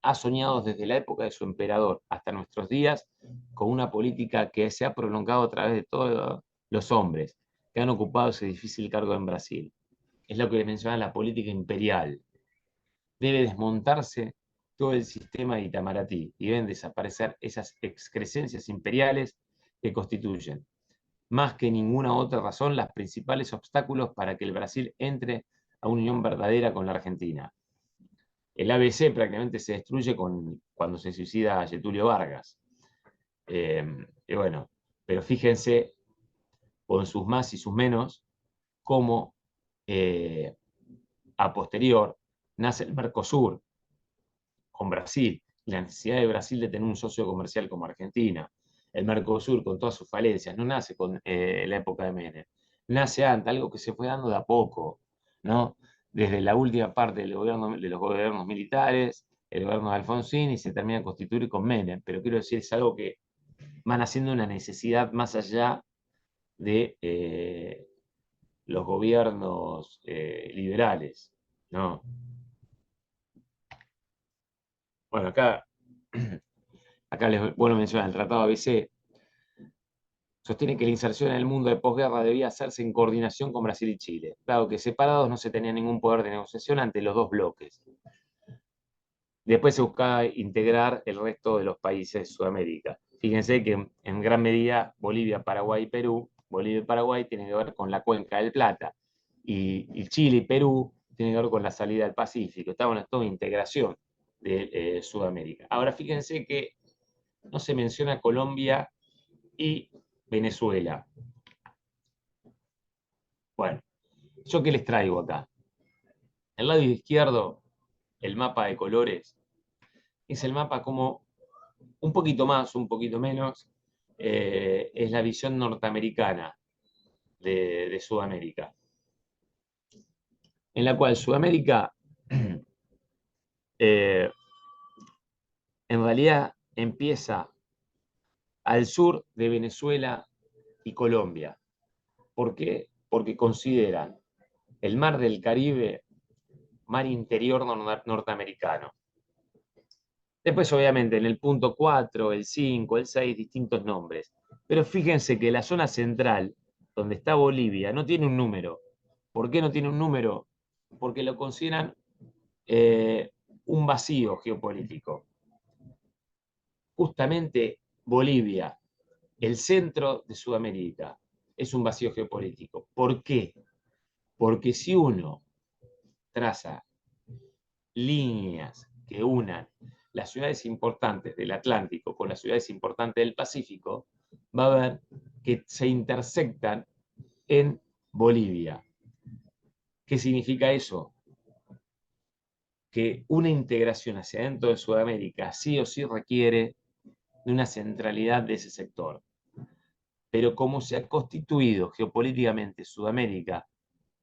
ha soñado desde la época de su emperador hasta nuestros días con una política que se ha prolongado a través de todos los hombres que han ocupado ese difícil cargo en Brasil. Es lo que le menciona la política imperial. Debe desmontarse todo el sistema de Itamaraty y deben desaparecer esas excrescencias imperiales que constituyen, más que ninguna otra razón, los principales obstáculos para que el Brasil entre a una unión verdadera con la Argentina. El ABC prácticamente se destruye cuando se suicida Getúlio Vargas. Y bueno, pero fíjense, con sus más y sus menos, cómo a posterior nace el Mercosur con Brasil, y la necesidad de Brasil de tener un socio comercial como Argentina. El Mercosur, con todas sus falencias, no nace con la época de Menem, nace antes, algo que se fue dando de a poco, ¿no? Desde la última parte de los gobiernos militares, el gobierno de Alfonsín, y se termina de constituir con Menem. Pero quiero decir, es algo que van haciendo una necesidad más allá de los gobiernos liberales, ¿no? Bueno, acá les vuelvo a mencionar, el Tratado ABC sostiene que la inserción en el mundo de posguerra debía hacerse en coordinación con Brasil y Chile, dado que separados no se tenía ningún poder de negociación ante los dos bloques. Después se buscaba integrar el resto de los países de Sudamérica. Fíjense que en gran medida Bolivia, Paraguay y Perú, Bolivia y Paraguay tienen que ver con la cuenca del Plata, y Chile y Perú tienen que ver con la salida al Pacífico. Estaban en toda integración de Sudamérica. Ahora fíjense que no se menciona Colombia y Venezuela. Bueno, ¿yo qué les traigo acá? El lado izquierdo, el mapa de colores, es el mapa como un poquito más, un poquito menos, es la visión norteamericana de Sudamérica, en la cual Sudamérica en realidad empieza al sur de Venezuela y Colombia. ¿Por qué? Porque consideran el mar del Caribe mar interior norteamericano. Después, obviamente, en el punto 4, el 5, el 6, distintos nombres. Pero fíjense que la zona central, donde está Bolivia, no tiene un número. ¿Por qué no tiene un número? Porque lo consideran un vacío geopolítico. Justamente Bolivia, el centro de Sudamérica, es un vacío geopolítico. ¿Por qué? Porque si uno traza líneas que unan las ciudades importantes del Atlántico con las ciudades importantes del Pacífico, va a ver que se intersectan en Bolivia. ¿Qué significa eso? Que una integración hacia dentro de Sudamérica sí o sí requiere de una centralidad de ese sector. Pero como se ha constituido geopolíticamente Sudamérica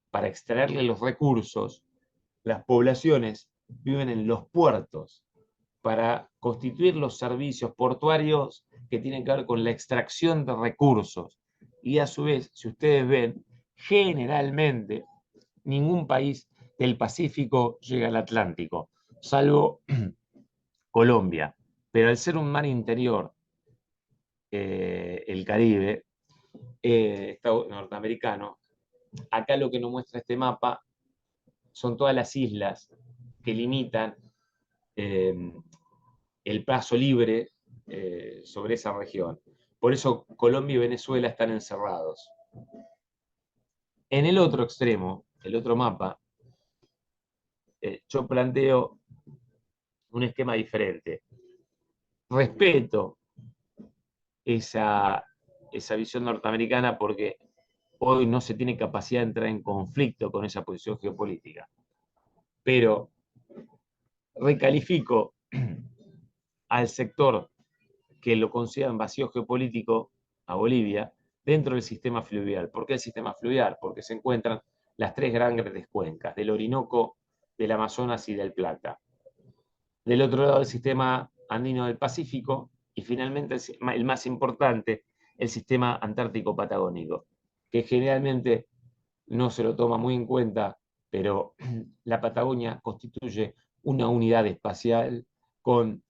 para extraerle los recursos, las poblaciones viven en los puertos para constituir los servicios portuarios que tienen que ver con la extracción de recursos. Y a su vez, si ustedes ven, generalmente ningún país del Pacífico llega al Atlántico, salvo Colombia. Pero al ser un mar interior, el Caribe, norteamericano, acá lo que nos muestra este mapa son todas las islas que limitan el paso libre sobre esa región. Por eso Colombia y Venezuela están encerrados. En el otro extremo, el otro mapa, yo planteo un esquema diferente. Respeto esa visión norteamericana porque hoy no se tiene capacidad de entrar en conflicto con esa posición geopolítica. Pero recalifico al sector que lo consideran vacío geopolítico, a Bolivia, dentro del sistema fluvial. ¿Por qué el sistema fluvial? Porque se encuentran las tres grandes cuencas, del Orinoco, del Amazonas y del Plata. Del otro lado, el sistema andino del Pacífico, y finalmente el más importante, el sistema antártico patagónico, que generalmente no se lo toma muy en cuenta, pero la Patagonia constituye una unidad espacial con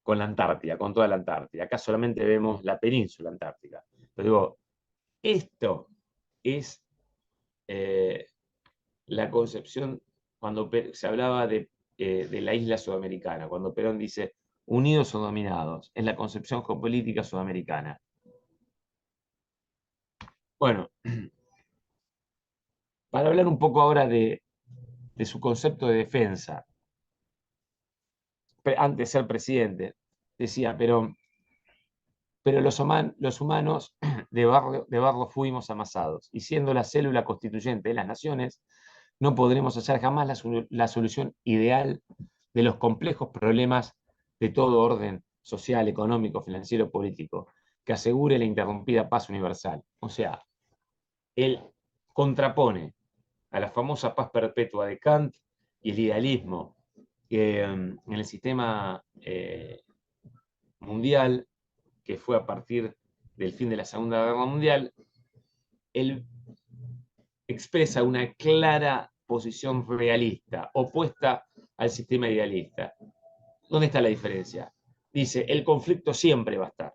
la Antártida, con toda la Antártida. Acá solamente vemos la península antártica. Pero digo, esto es la concepción cuando se hablaba de la isla sudamericana, cuando Perón dice unidos o dominados, es la concepción geopolítica sudamericana. Bueno, para hablar un poco ahora de su concepto de defensa, antes de ser presidente, decía, pero los humanos de barro fuimos amasados, y siendo la célula constituyente de las naciones, no podremos hallar jamás la solución ideal de los complejos problemas de todo orden social, económico, financiero, político, que asegure la interrumpida paz universal. O sea, él contrapone a la famosa paz perpetua de Kant y el idealismo que en el sistema mundial, que fue a partir del fin de la Segunda Guerra Mundial, él expresa una clara posición realista, opuesta al sistema idealista. ¿Dónde está la diferencia? Dice, el conflicto siempre va a estar.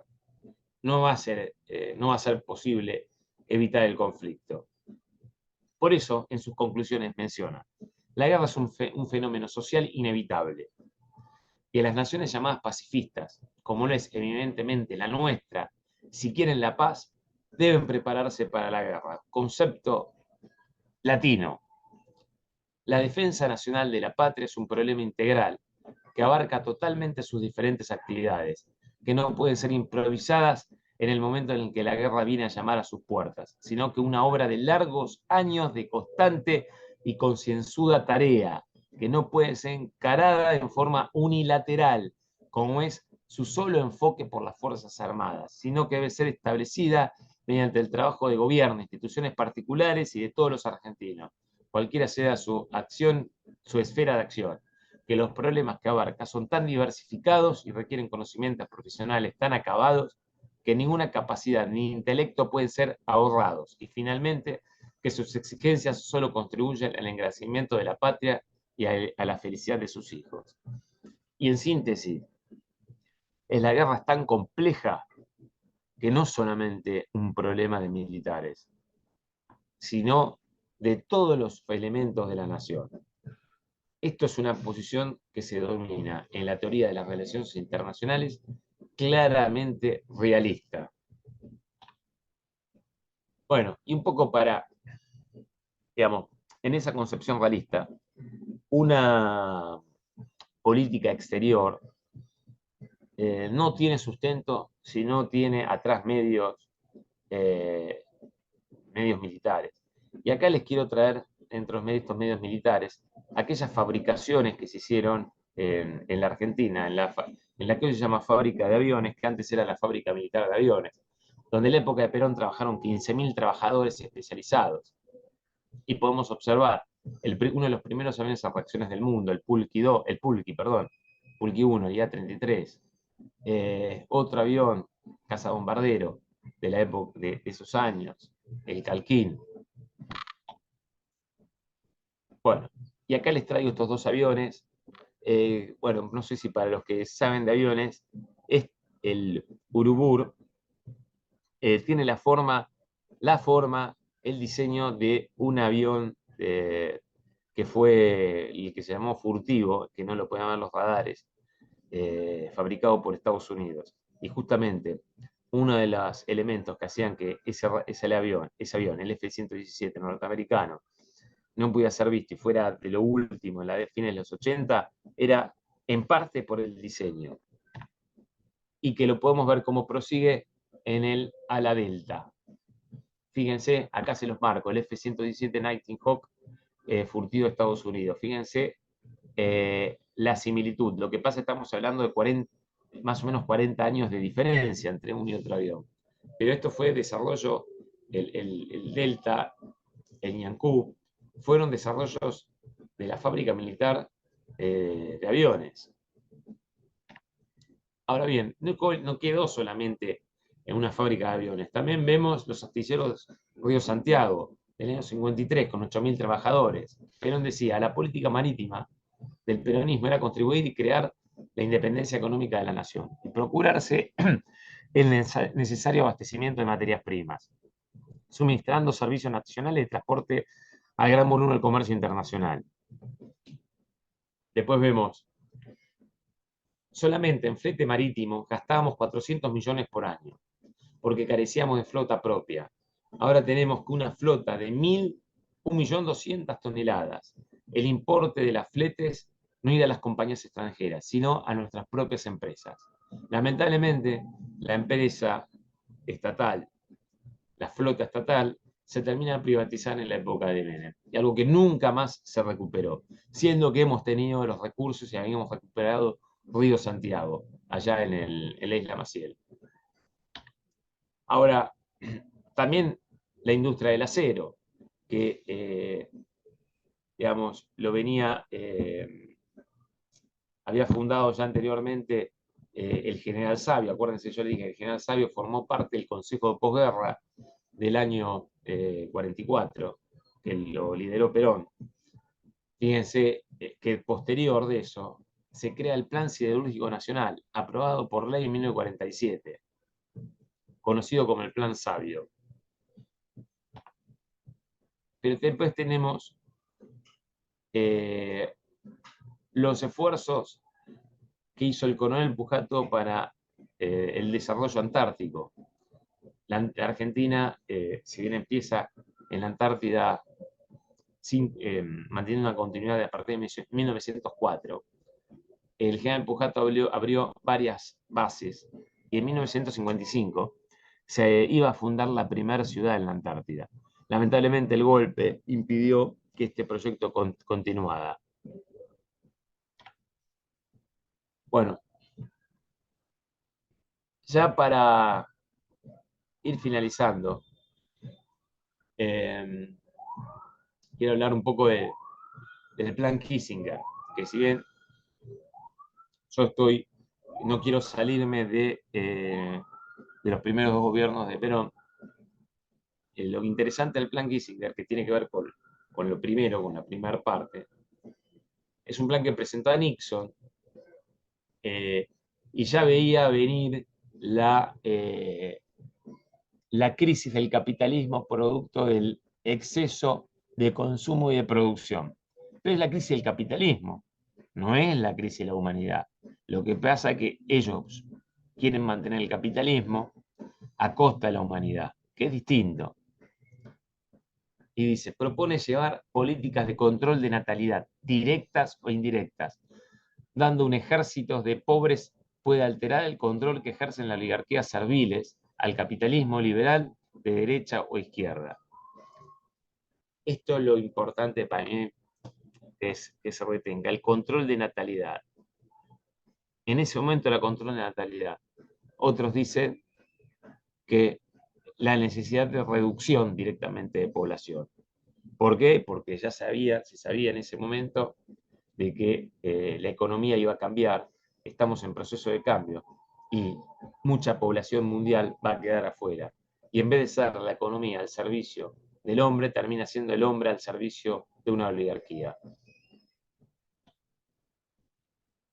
No va a ser posible evitar el conflicto. Por eso, en sus conclusiones menciona, La guerra es un fenómeno social inevitable. Y a las naciones llamadas pacifistas, como no es evidentemente la nuestra, si quieren la paz, deben prepararse para la guerra. Concepto latino. La defensa nacional de la patria es un problema integral que abarca totalmente sus diferentes actividades, que no pueden ser improvisadas en el momento en el que la guerra viene a llamar a sus puertas, sino que una obra de largos años de constante y concienzuda tarea, que no puede ser encarada en forma unilateral, como es su solo enfoque por las Fuerzas Armadas, sino que debe ser establecida mediante el trabajo de gobierno, instituciones particulares y de todos los argentinos, cualquiera sea su acción, su esfera de acción, que los problemas que abarca son tan diversificados y requieren conocimientos profesionales tan acabados que ninguna capacidad ni intelecto pueden ser ahorrados. Y finalmente, que sus exigencias solo contribuyen al engrandecimiento de la patria y a la felicidad de sus hijos. Y en síntesis, la guerra es tan compleja que no solamente un problema de militares, sino de todos los elementos de la nación. Esto es una posición que se domina en la teoría de las relaciones internacionales claramente realista. Bueno, y un poco para, digamos, en esa concepción realista, una política exterior no tiene sustento si no tiene atrás medios militares. Y acá les quiero traer, dentro de estos medios militares, aquellas fabricaciones que se hicieron en la Argentina, en la que hoy se llama fábrica de aviones, que antes era la fábrica militar de aviones, donde en la época de Perón trabajaron 15.000 trabajadores especializados. Y podemos observar uno de los primeros aviones a reacciones del mundo, el Pulqui 1, el IA-33, otro avión, cazabombardero, de la época de esos años, el Calquín. Bueno, y acá les traigo estos dos aviones. Bueno, no sé si para los que saben de aviones, es el Urubur, tiene la forma, el diseño de un avión que fue el que se llamó furtivo, que no lo podían ver los radares, fabricado por Estados Unidos. Y justamente uno de los elementos que hacían que ese avión, el F-117 norteamericano, no pudiera ser visto y fuera de lo último en la de fines de los 80, era en parte por el diseño. Y que lo podemos ver cómo prosigue en el ala delta. Fíjense, acá se los marco, el F-117 Nighthawk furtivo de Estados Unidos. Fíjense la similitud. Lo que pasa, estamos hablando de más o menos 40 años de diferencia entre uno y otro avión. Pero esto fue desarrollo, el Delta, el Ñancú, fueron desarrollos de la fábrica militar de aviones. Ahora bien, no quedó solamente en una fábrica de aviones. También vemos los astilleros Río Santiago, del año 53, con 8.000 trabajadores. Perón decía, la política marítima del peronismo era contribuir y crear la independencia económica de la nación, y procurarse el necesario abastecimiento de materias primas, suministrando servicios nacionales de transporte al gran volumen del comercio internacional. Después vemos, solamente en flete marítimo gastábamos 400 millones por año, porque carecíamos de flota propia. Ahora tenemos una flota de 1.200.000 toneladas. El importe de las fletes no irá a las compañías extranjeras, sino a nuestras propias empresas. Lamentablemente, la empresa estatal, la flota estatal, se termina de privatizar en la época de Menem, y algo que nunca más se recuperó, siendo que hemos tenido los recursos y habíamos recuperado Río Santiago, allá en la isla Maciel. Ahora, también la industria del acero, que digamos, había fundado ya anteriormente el general Sabio. Acuérdense, yo le dije que el general Sabio formó parte del Consejo de Posguerra del año 44, que lo lideró Perón. Fíjense que posterior de eso se crea el Plan Siderúrgico Nacional, aprobado por ley en 1947, conocido como el Plan Sabio. Pero después tenemos los esfuerzos que hizo el coronel Pujato para el desarrollo antártico. La Argentina, si bien empieza en la Antártida manteniendo una continuidad a partir de 1904, el general Pujato abrió varias bases y en 1955 se iba a fundar la primera ciudad en la Antártida. Lamentablemente el golpe impidió que este proyecto continuara. Bueno, ya para ir finalizando, quiero hablar un poco del plan Kissinger, que si bien yo no quiero salirme de los primeros dos gobiernos de Perón, lo interesante del plan Kissinger, que tiene que ver con lo primero, con la primera parte, es un plan que presentó a Nixon y ya veía venir la crisis del capitalismo producto del exceso de consumo y de producción. Pero es la crisis del capitalismo, no es la crisis de la humanidad. Lo que pasa es que ellos quieren mantener el capitalismo a costa de la humanidad, que es distinto. Y dice, propone llevar políticas de control de natalidad, directas o indirectas, dando un ejército de pobres puede alterar el control que ejercen las oligarquías serviles al capitalismo liberal de derecha o izquierda. Esto es lo importante para mí, es que se retenga el control de natalidad. En ese momento la control de natalidad. Otros dicen que la necesidad de reducción directamente de población. ¿Por qué? Porque ya se sabía en ese momento de que la economía iba a cambiar, estamos en proceso de cambio y mucha población mundial va a quedar afuera. Y en vez de ser la economía al servicio del hombre, termina siendo el hombre al servicio de una oligarquía.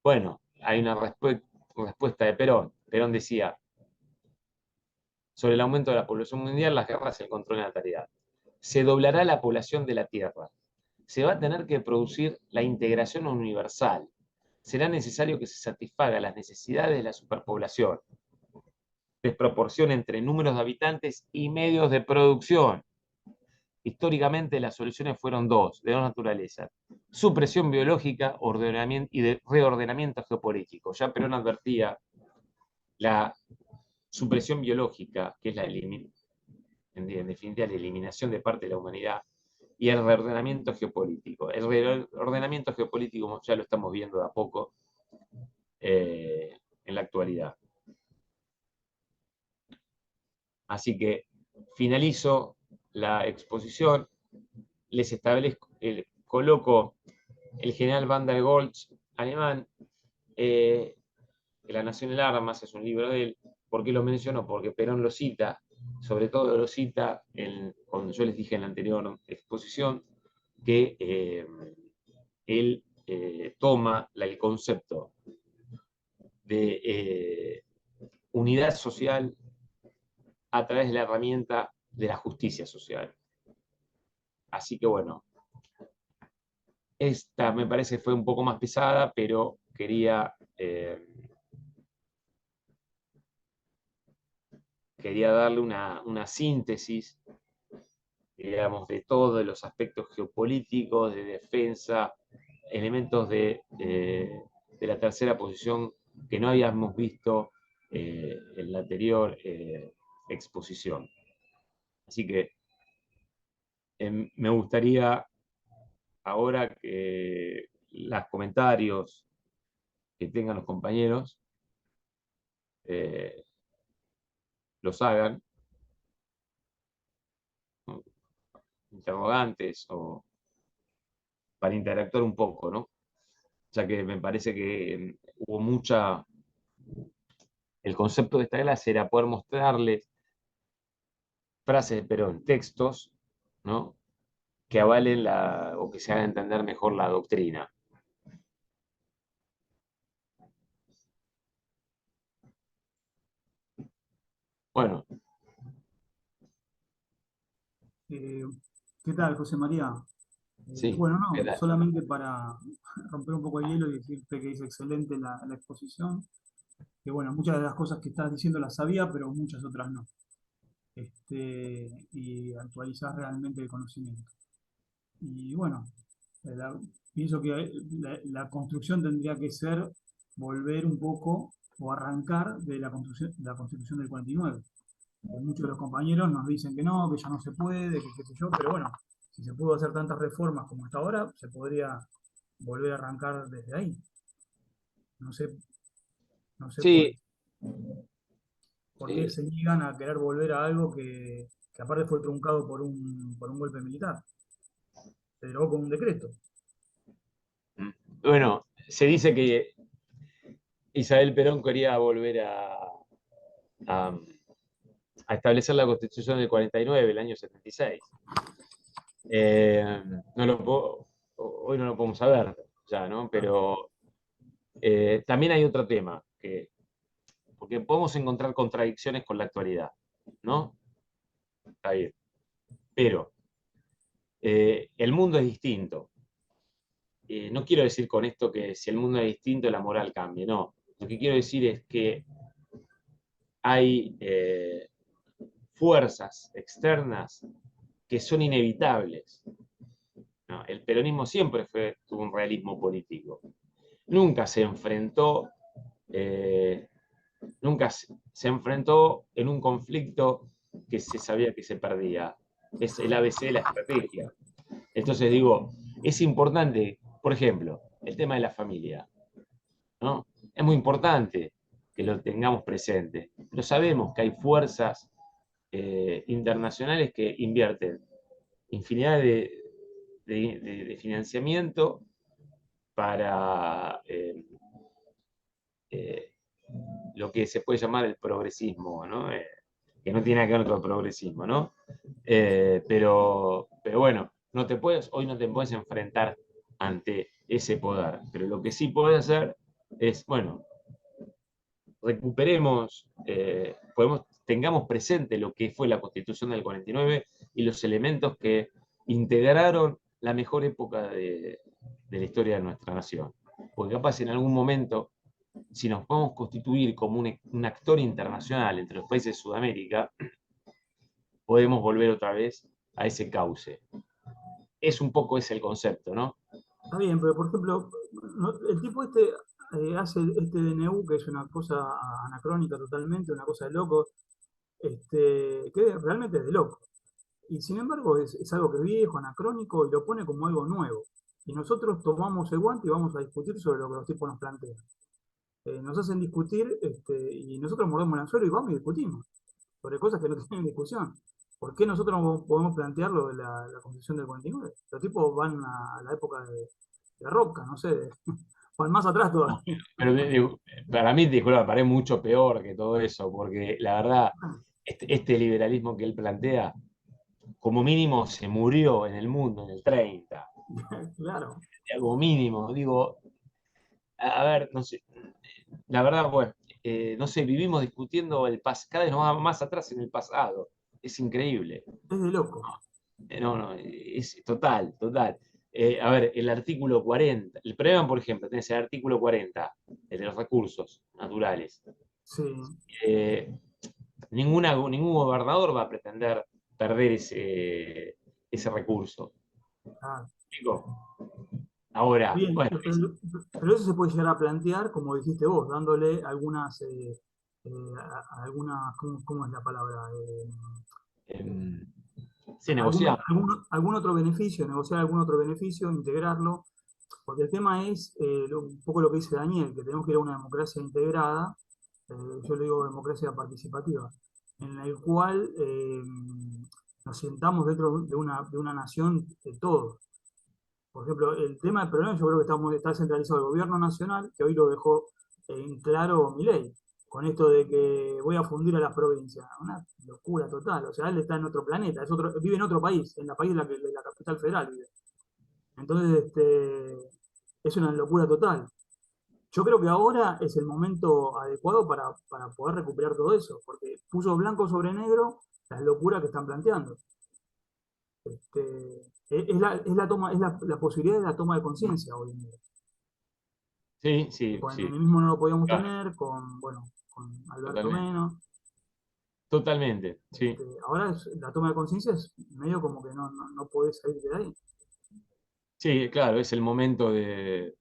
Bueno, hay una respuesta de Perón. Perón decía, sobre el aumento de la población mundial, las guerras y el control de la natalidad. Se doblará la población de la Tierra. Se va a tener que producir la integración universal. Será necesario que se satisfagan las necesidades de la superpoblación. Desproporción entre números de habitantes y medios de producción. Históricamente las soluciones fueron de dos naturalezas: supresión biológica y de reordenamiento geopolítico. Ya Perón advertía la supresión biológica, que es en definitiva la eliminación de parte de la humanidad, y el reordenamiento geopolítico. El reordenamiento geopolítico ya lo estamos viendo de a poco en la actualidad. Así que finalizo la exposición, les establezco, coloco el general Van der Goltz, alemán, La Nación en Armas, es un libro de él. ¿Por qué lo menciono? Porque Perón lo cita, sobre todo lo cita, cuando yo les dije en la anterior exposición, que él toma el concepto de unidad social a través de la herramienta de la justicia social. Así que bueno, esta me parece fue un poco más pesada, pero quería darle una síntesis, digamos, de todos los aspectos geopolíticos, de defensa, elementos de la tercera posición que no habíamos visto en la anterior exposición. Así que me gustaría ahora que los comentarios que tengan los compañeros los hagan, ¿no? Interrogantes o para interactuar un poco, ¿no? Ya que me parece que hubo mucha... El concepto de esta clase era poder mostrarles frases, pero en textos, ¿no?, que avalen o que se hagan entender mejor la doctrina. Bueno. ¿Qué tal, José María? Sí, Bueno, no, era- solamente para romper un poco el hielo y decirte que es excelente la exposición, que bueno, muchas de las cosas que estás diciendo las sabía, pero muchas otras no. Y actualizar realmente el conocimiento. Y bueno, pienso que la construcción tendría que ser volver un poco o arrancar de la Constitución del 49. Muchos de los compañeros nos dicen que ya no se puede, que qué sé yo, pero bueno, si se pudo hacer tantas reformas como hasta ahora, se podría volver a arrancar desde ahí. No sé, no sé sí, por qué sí. se niegan a querer volver a algo que aparte fue truncado por un golpe militar. Se derogó con un decreto. Bueno, se dice que Isabel Perón quería volver a- a establecer la Constitución del 49, el año 76. No lo hoy no lo podemos saber ya, ¿no? Pero también hay otro tema, porque podemos encontrar contradicciones con la actualidad, ¿no? Está bien. Pero el mundo es distinto. No quiero decir con esto que si el mundo es distinto la moral cambie, no. Lo que quiero decir es que hay fuerzas externas que son inevitables, ¿no? El peronismo siempre tuvo un realismo político. Nunca se enfrentó, eh, se enfrentó en un conflicto que se sabía que se perdía. Es el ABC de la estrategia. Entonces digo, es importante, por ejemplo, el tema de la familia, ¿no? Es muy importante que lo tengamos presente, pero sabemos que hay fuerzas internacionales que invierten infinidad de financiamiento para eh, lo que se puede llamar el progresismo, ¿no? Que no tiene nada que ver con el progresismo, ¿no? Pero bueno, hoy no te puedes enfrentar ante ese poder, pero lo que sí puedes hacer es, bueno, recuperemos, tengamos presente lo que fue la Constitución del 49 y los elementos que integraron la mejor época de la historia de nuestra nación. Porque capaz en algún momento, si nos podemos constituir como un actor internacional entre los países de Sudamérica, podemos volver otra vez a ese cauce. Es un poco ese el concepto, ¿no? Está bien, pero por ejemplo, el tipo hace este DNU, que es una cosa anacrónica totalmente, una cosa de loco, que realmente es de loco. Y sin embargo es algo que es viejo, anacrónico, y lo pone como algo nuevo. Y nosotros tomamos el guante y vamos a discutir sobre lo que los tipos nos plantean. Nos hacen discutir y nosotros mordemos el anzuelo y vamos y discutimos sobre cosas que no tienen discusión. ¿Por qué nosotros no podemos plantear lo de la Constitución del 49? Los tipos van a la época de Roca, no sé, van más atrás todavía. Pero para mí, disculpa, parece mucho peor que todo eso, porque la verdad, este liberalismo que él plantea, como mínimo se murió en el mundo en el 30, Claro. algo mínimo, digo, a ver, no sé, la verdad, bueno, no sé, vivimos discutiendo cada vez nos vamos más atrás en el pasado, es increíble. Es de loco. No, no, es total, total. A ver, el artículo 40, el problema, por ejemplo, tenés el artículo 40, el de los recursos naturales. Sí. Eh, ningún gobernador va a pretender perder ese recurso. Ah. ¿Explico? Ahora, Bien, bueno, pero eso se puede llegar a plantear, como dijiste vos, dándole algunas, ¿cómo es la palabra? em, sí, negociamos. Algún otro beneficio, negociar algún otro beneficio, integrarlo, porque el tema es un poco lo que dice Daniel, que tenemos que ir a una democracia integrada, yo le digo democracia participativa, en el cual nos sentamos dentro de una nación de todos. Por ejemplo, el tema del problema yo creo que está centralizado el gobierno nacional, que hoy lo dejó en claro Milei, con esto de que voy a fundir a las provincias. Una locura total. O sea, él está en otro planeta, vive en otro país, en la país de la capital federal vive. Entonces, es una locura total. Yo creo que ahora es el momento adecuado para poder recuperar todo eso, porque puso blanco sobre negro las locuras que están planteando. la posibilidad de la toma de conciencia hoy en día. Sí, sí, Con el sí. menemismo no lo podíamos Claro, tener, con Alberto totalmente. menos. Totalmente, sí. Ahora la toma de conciencia es medio como que no podés salir de ahí. Sí, claro, es el momento de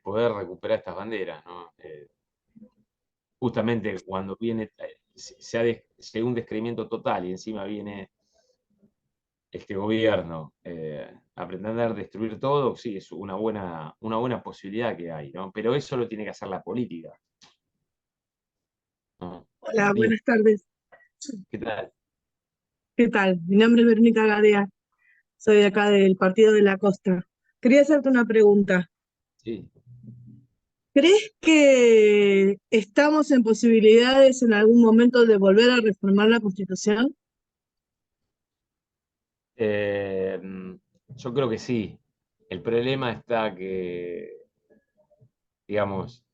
poder recuperar estas banderas, ¿no? Justamente cuando viene, se un descreimiento total y encima viene este gobierno a pretender destruir todo, sí, es una buena posibilidad que hay, ¿no? Pero eso lo tiene que hacer la política, ¿no? Hola, Bien, buenas tardes. ¿qué tal? ¿Qué tal? Mi nombre es Verónica Gadea, soy de acá del Partido de la Costa. Quería hacerte una pregunta. Sí. ¿Crees que estamos en posibilidades en algún momento de volver a reformar la Constitución? Eh, yo creo que sí. El problema está digamos,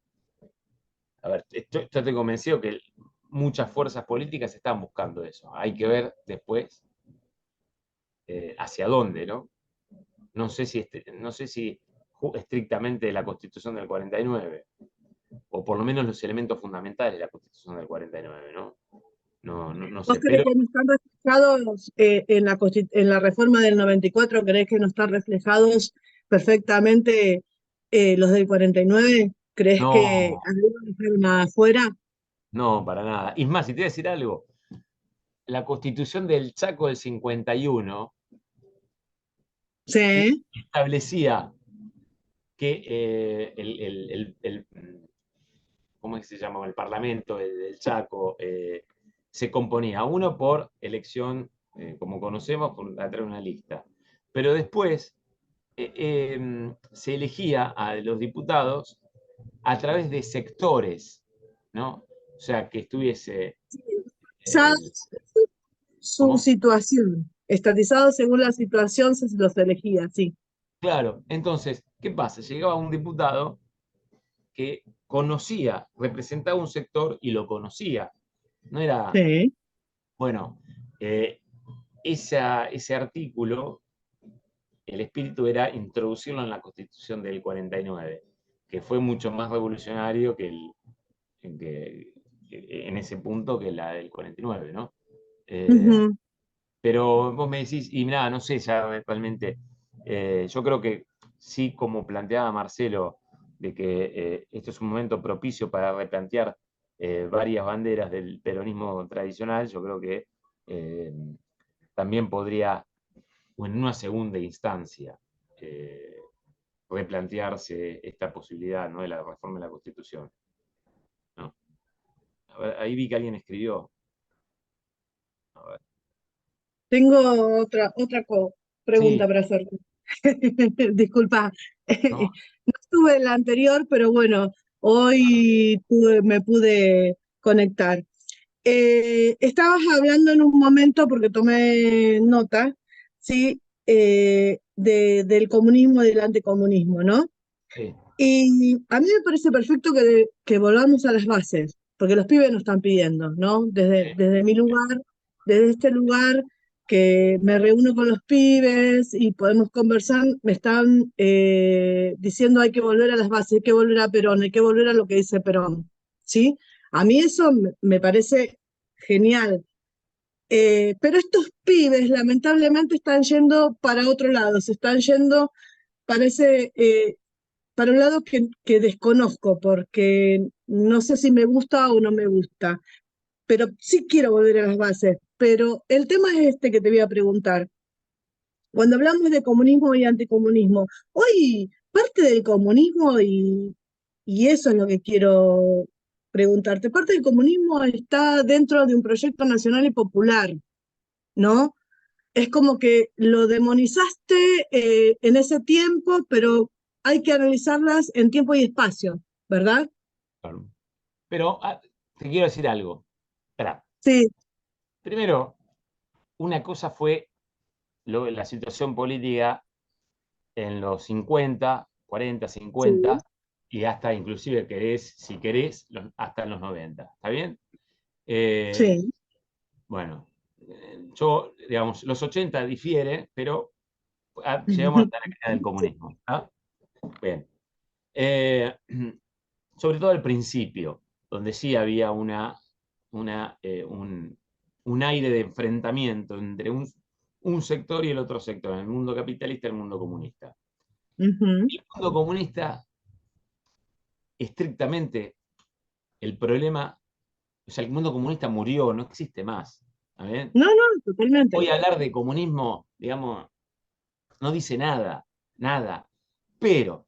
a ver, yo estoy convencido que muchas fuerzas políticas están buscando eso. Hay que ver después hacia dónde, ¿no? No sé si estrictamente la Constitución del 49, o por lo menos los elementos fundamentales de la Constitución del 49, ¿no? No ¿Vos sé, crees pero que no están reflejados en la reforma del 94? ¿Crees que no están reflejados perfectamente los del 49? ¿Crees que no, algunos dejaron afuera? no, para nada. Y es más, si te voy a decir algo, la Constitución del Chaco del 51 Sí, establecía que ¿cómo es que se llama? El Parlamento del Chaco se componía uno por elección, como conocemos, a través de una lista. Pero después se elegía a los diputados a través de sectores, ¿no? O sea, que estuviese ya el, su ¿cómo? situación, estatizado según la situación se los elegía, sí. Claro, entonces, ¿qué pasa? Llegaba un diputado que conocía, representaba un sector y lo conocía. No era, Sí. bueno, eh, ese artículo, el espíritu era introducirlo en la Constitución del 49, que fue mucho más revolucionario que en ese punto que la del 49, ¿no? Eh, Ujú. pero vos me decís, y nada, no sé, ya realmente, yo creo que sí, como planteaba Marcelo, de que esto es un momento propicio para replantear varias banderas del peronismo tradicional, yo creo que eh, también podría, o en una segunda instancia, eh, replantearse esta posibilidad, ¿no? De la reforma de la Constitución, ¿no? A ver, ahí vi que alguien escribió. A ver. Tengo pregunta Sí, para hacerte. Disculpa, ¿no? no estuve en la anterior, pero bueno, hoy me pude conectar. Estabas hablando en un momento, porque tomé nota, ¿sí? Del comunismo y del anticomunismo, ¿no? Sí, Y a mí me parece perfecto que volvamos a las bases, porque los pibes nos están pidiendo, ¿no? Desde mi lugar, desde este lugar que me reúno con los pibes y podemos conversar, me están diciendo hay que volver a las bases, hay que volver a Perón, hay que volver a lo que dice Perón, ¿sí? A mí eso me parece genial. Pero estos pibes lamentablemente están yendo para otro lado, se están yendo, parece, para un lado que desconozco, porque no sé si me gusta o no me gusta, pero sí quiero volver a las bases. Pero el tema es este que te voy a preguntar. Cuando hablamos de comunismo y anticomunismo, hoy parte del comunismo, y eso es lo que quiero preguntarte, parte del comunismo está dentro de un proyecto nacional y popular, ¿no? Es como que lo demonizaste en ese tiempo, pero hay que analizarlas en tiempo y espacio, ¿verdad? claro. Pero te quiero decir algo. Espera, Sí, primero, una cosa fue la situación política en los 50, 40, sí, 50 y hasta inclusive si querés, hasta en los 90. ¿Está bien? Eh, sí. bueno, digamos, los 80 difiere, pero llegamos hasta la caída del comunismo. ¿Ah? Bien. Sobre todo al principio, donde sí había un aire de enfrentamiento entre un sector y el otro sector, en el mundo capitalista y el mundo comunista. Ujú. El mundo comunista, estrictamente, el problema, o sea, el mundo comunista murió, no existe más. ¿Bien? No, totalmente. Hoy hablar de comunismo, digamos, no dice nada, nada. Pero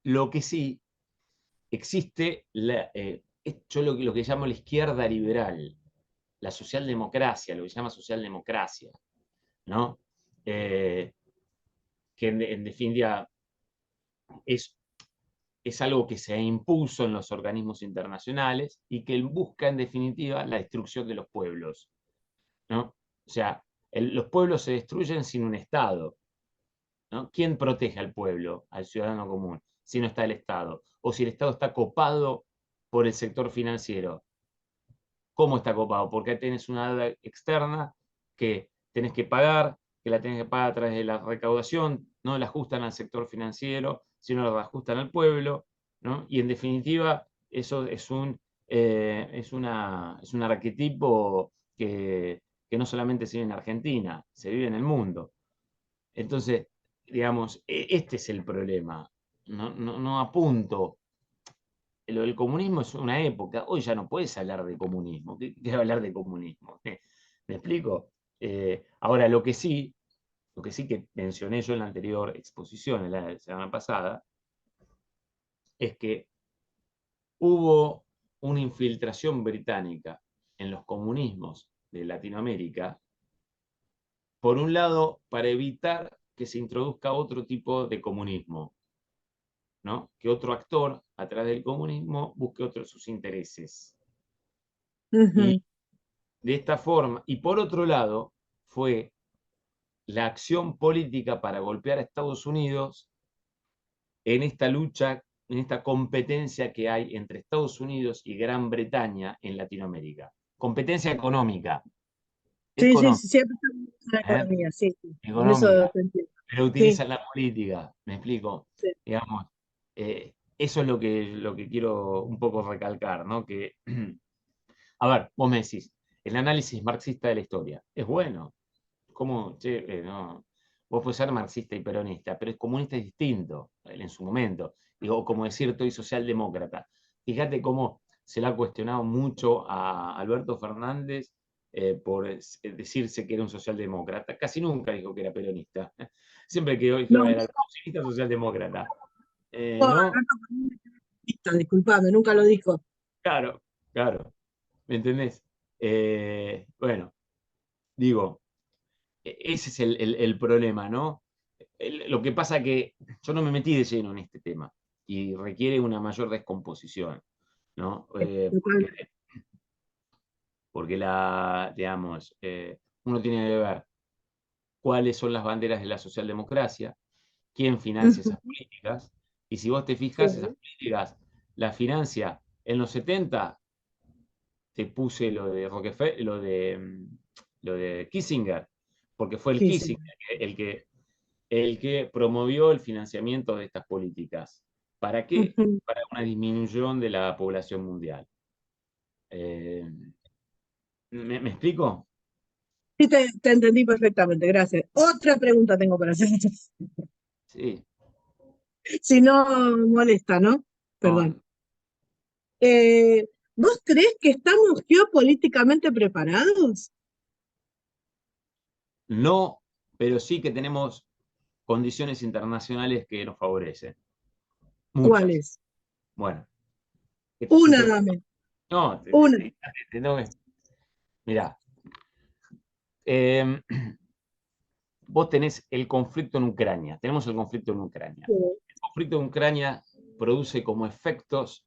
lo que sí existe, yo lo que llamo la izquierda liberal, la socialdemocracia, lo que se llama socialdemocracia, ¿no? Que en definitiva es algo que se impuso en los organismos internacionales y que busca en definitiva la destrucción de los pueblos, ¿no? O sea, los pueblos se destruyen sin un Estado, ¿no? ¿Quién protege al pueblo, al ciudadano común, si no está el Estado? O si el Estado está copado por el sector financiero. ¿Cómo está copado? Porque tenés una deuda externa que tenés que pagar, que la tenés que pagar a través de la recaudación, no la ajustan al sector financiero, sino la ajustan al pueblo, ¿no? Y en definitiva, eso es un arquetipo que no solamente se vive en Argentina, se vive en el mundo. Entonces, digamos, este es el problema. No apunto. El comunismo es una época, hoy ya no puedes hablar de comunismo. ¿Qué hablar de comunismo? ¿Me explico? Ahora, lo que sí que mencioné yo en la anterior exposición, la semana pasada, es que hubo una infiltración británica en los comunismos de Latinoamérica, por un lado, para evitar que se introduzca otro tipo de comunismo, ¿no? Que otro actor, a través del comunismo, busque otros sus intereses. Y Ujú. de esta forma, y por otro lado, fue la acción política para golpear a Estados Unidos en esta lucha, en esta competencia que hay entre Estados Unidos y Gran Bretaña en Latinoamérica. Competencia económica. Sí, Económica. siempre estamos en la ¿Eh? economía, sí, en eso Económica. te entiendo. Pero Sí, utilizan la política, ¿me explico? sí. Digamos, eso es lo que quiero un poco recalcar, ¿no? Que, a ver, vos me decís, el análisis marxista de la historia es bueno. ¿Cómo? Che, no. Vos podés ser marxista y peronista, pero el comunista es distinto en su momento. Digo, como decir, estoy socialdemócrata. Fíjate cómo se le ha cuestionado mucho a Alberto Fernández por decirse que era un socialdemócrata. Casi nunca dijo que era peronista. Siempre que dijo No, era comunista socialdemócrata. ¿No? Alberto Fernández es peronista, disculpame, nunca lo dijo. Claro, claro. ¿Me entendés? Bueno, digo, ese es el problema, ¿no? Lo que pasa que yo no me metí de lleno en este tema y requiere una mayor descomposición, ¿no? Total. Porque digamos, uno tiene que ver cuáles son las banderas de la socialdemocracia, quién financia Ujú. esas políticas, y si vos te Sí, fijas, esas políticas las financia en los 70, te puse lo de Rockefeller, lo de Kissinger, porque fue el sí, sí. Kissinger el que promovió el financiamiento de estas políticas. ¿Para qué? Ujú. Para una disminución de la población mundial. ¿Me explico? Sí, te entendí perfectamente, gracias. Otra pregunta tengo para hacer. Sí. Si no molesta, ¿no? Perdón. No, ¿Vos creés que estamos geopolíticamente preparados? no, pero sí que tenemos condiciones internacionales que nos favorecen. Muchas. ¿Cuáles? Bueno, Una, dame. no, Una. mirá, vos tenés el conflicto en Ucrania, tenemos el conflicto en Ucrania. Sí. El conflicto en Ucrania produce como efectos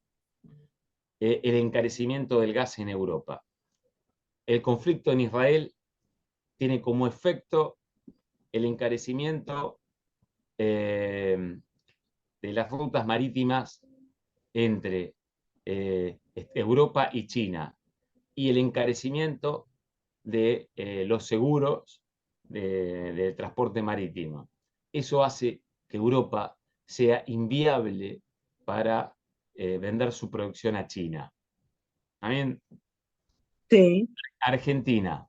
el encarecimiento del gas en Europa. El conflicto en Israel tiene como efecto el encarecimiento de las rutas marítimas entre Europa y China y el encarecimiento de los seguros del transporte marítimo. Eso hace que Europa sea inviable para vender su producción a China. También Sí, Argentina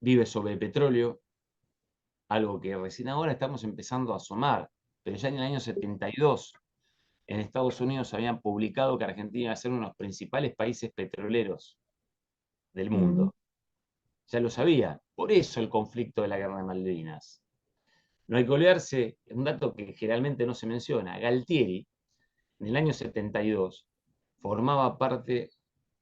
vive sobre el petróleo, algo que recién ahora estamos empezando a asomar, pero ya en el año 72 en Estados Unidos habían publicado que Argentina iba a ser uno de los principales países petroleros del mm, mundo. Ya lo sabían. Por eso el conflicto de la Guerra de Malvinas. No hay que olvidarse, un dato que generalmente no se menciona, Galtieri, en el año 72, formaba parte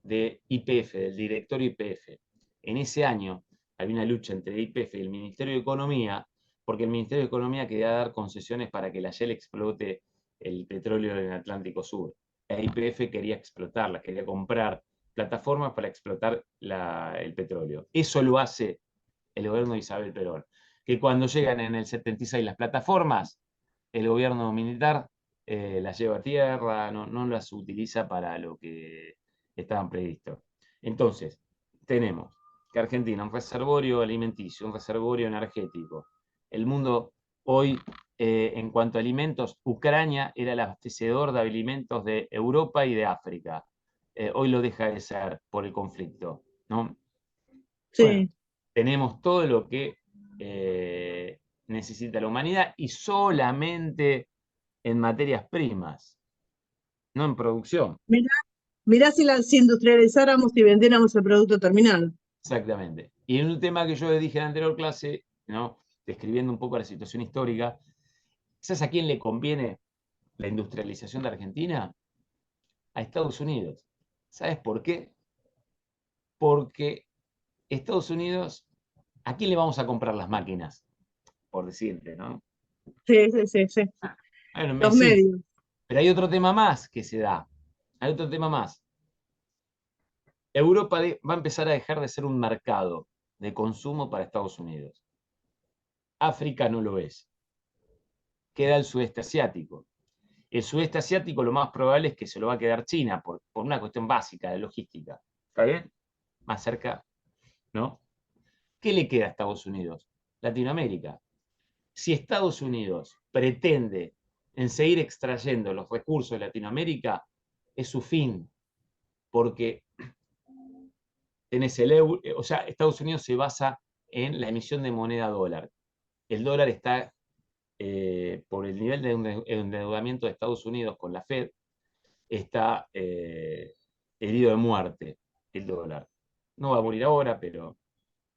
de YPF, del directorio YPF. En ese año había una lucha entre YPF y el Ministerio de Economía, porque el Ministerio de Economía quería dar concesiones para que la Shell explote el petróleo en el Atlántico Sur. La YPF quería explotarla, quería comprar plataformas para explotar el petróleo. Eso lo hace el gobierno de Isabel Perón. Que cuando llegan en el 76 las plataformas, el gobierno militar las lleva a tierra, no las utiliza para lo que estaban previstos. Entonces, tenemos que Argentina, un reservorio alimenticio, un reservorio energético. El mundo hoy, en cuanto a alimentos, Ucrania era el abastecedor de alimentos de Europa y de África. Hoy lo deja de ser por el conflicto, ¿no? Bueno, sí. tenemos todo lo que necesita la humanidad y solamente en materias primas, no en producción. Mirá, mirá si industrializáramos y vendiéramos el producto terminado. Exactamente. Y en un tema que yo dije en la anterior clase, ¿no? Describiendo un poco la situación histórica, ¿sabes a quién le conviene la industrialización de Argentina? A Estados Unidos. ¿Sabes por qué? Porque Estados Unidos, ¿a quién le vamos a comprar las máquinas? Por decirte, ¿no? Sí, sí, sí, sí. Bueno, me Los sí, medios. pero hay otro tema más que se da. Hay otro tema más. Europa va a empezar a dejar de ser un mercado de consumo para Estados Unidos. África no lo es. Queda el sudeste asiático. El sudeste asiático lo más probable es que se lo va a quedar China por una cuestión básica de logística. ¿Está bien? Más cerca, ¿no? ¿Qué le queda a Estados Unidos? Latinoamérica. Si Estados Unidos pretende en seguir extrayendo los recursos de Latinoamérica, es su fin, porque tenés el euro, o sea, Estados Unidos se basa en la emisión de moneda dólar. El dólar está, por el nivel de endeudamiento de Estados Unidos con la Fed, está herido de muerte el dólar. No va a morir ahora, pero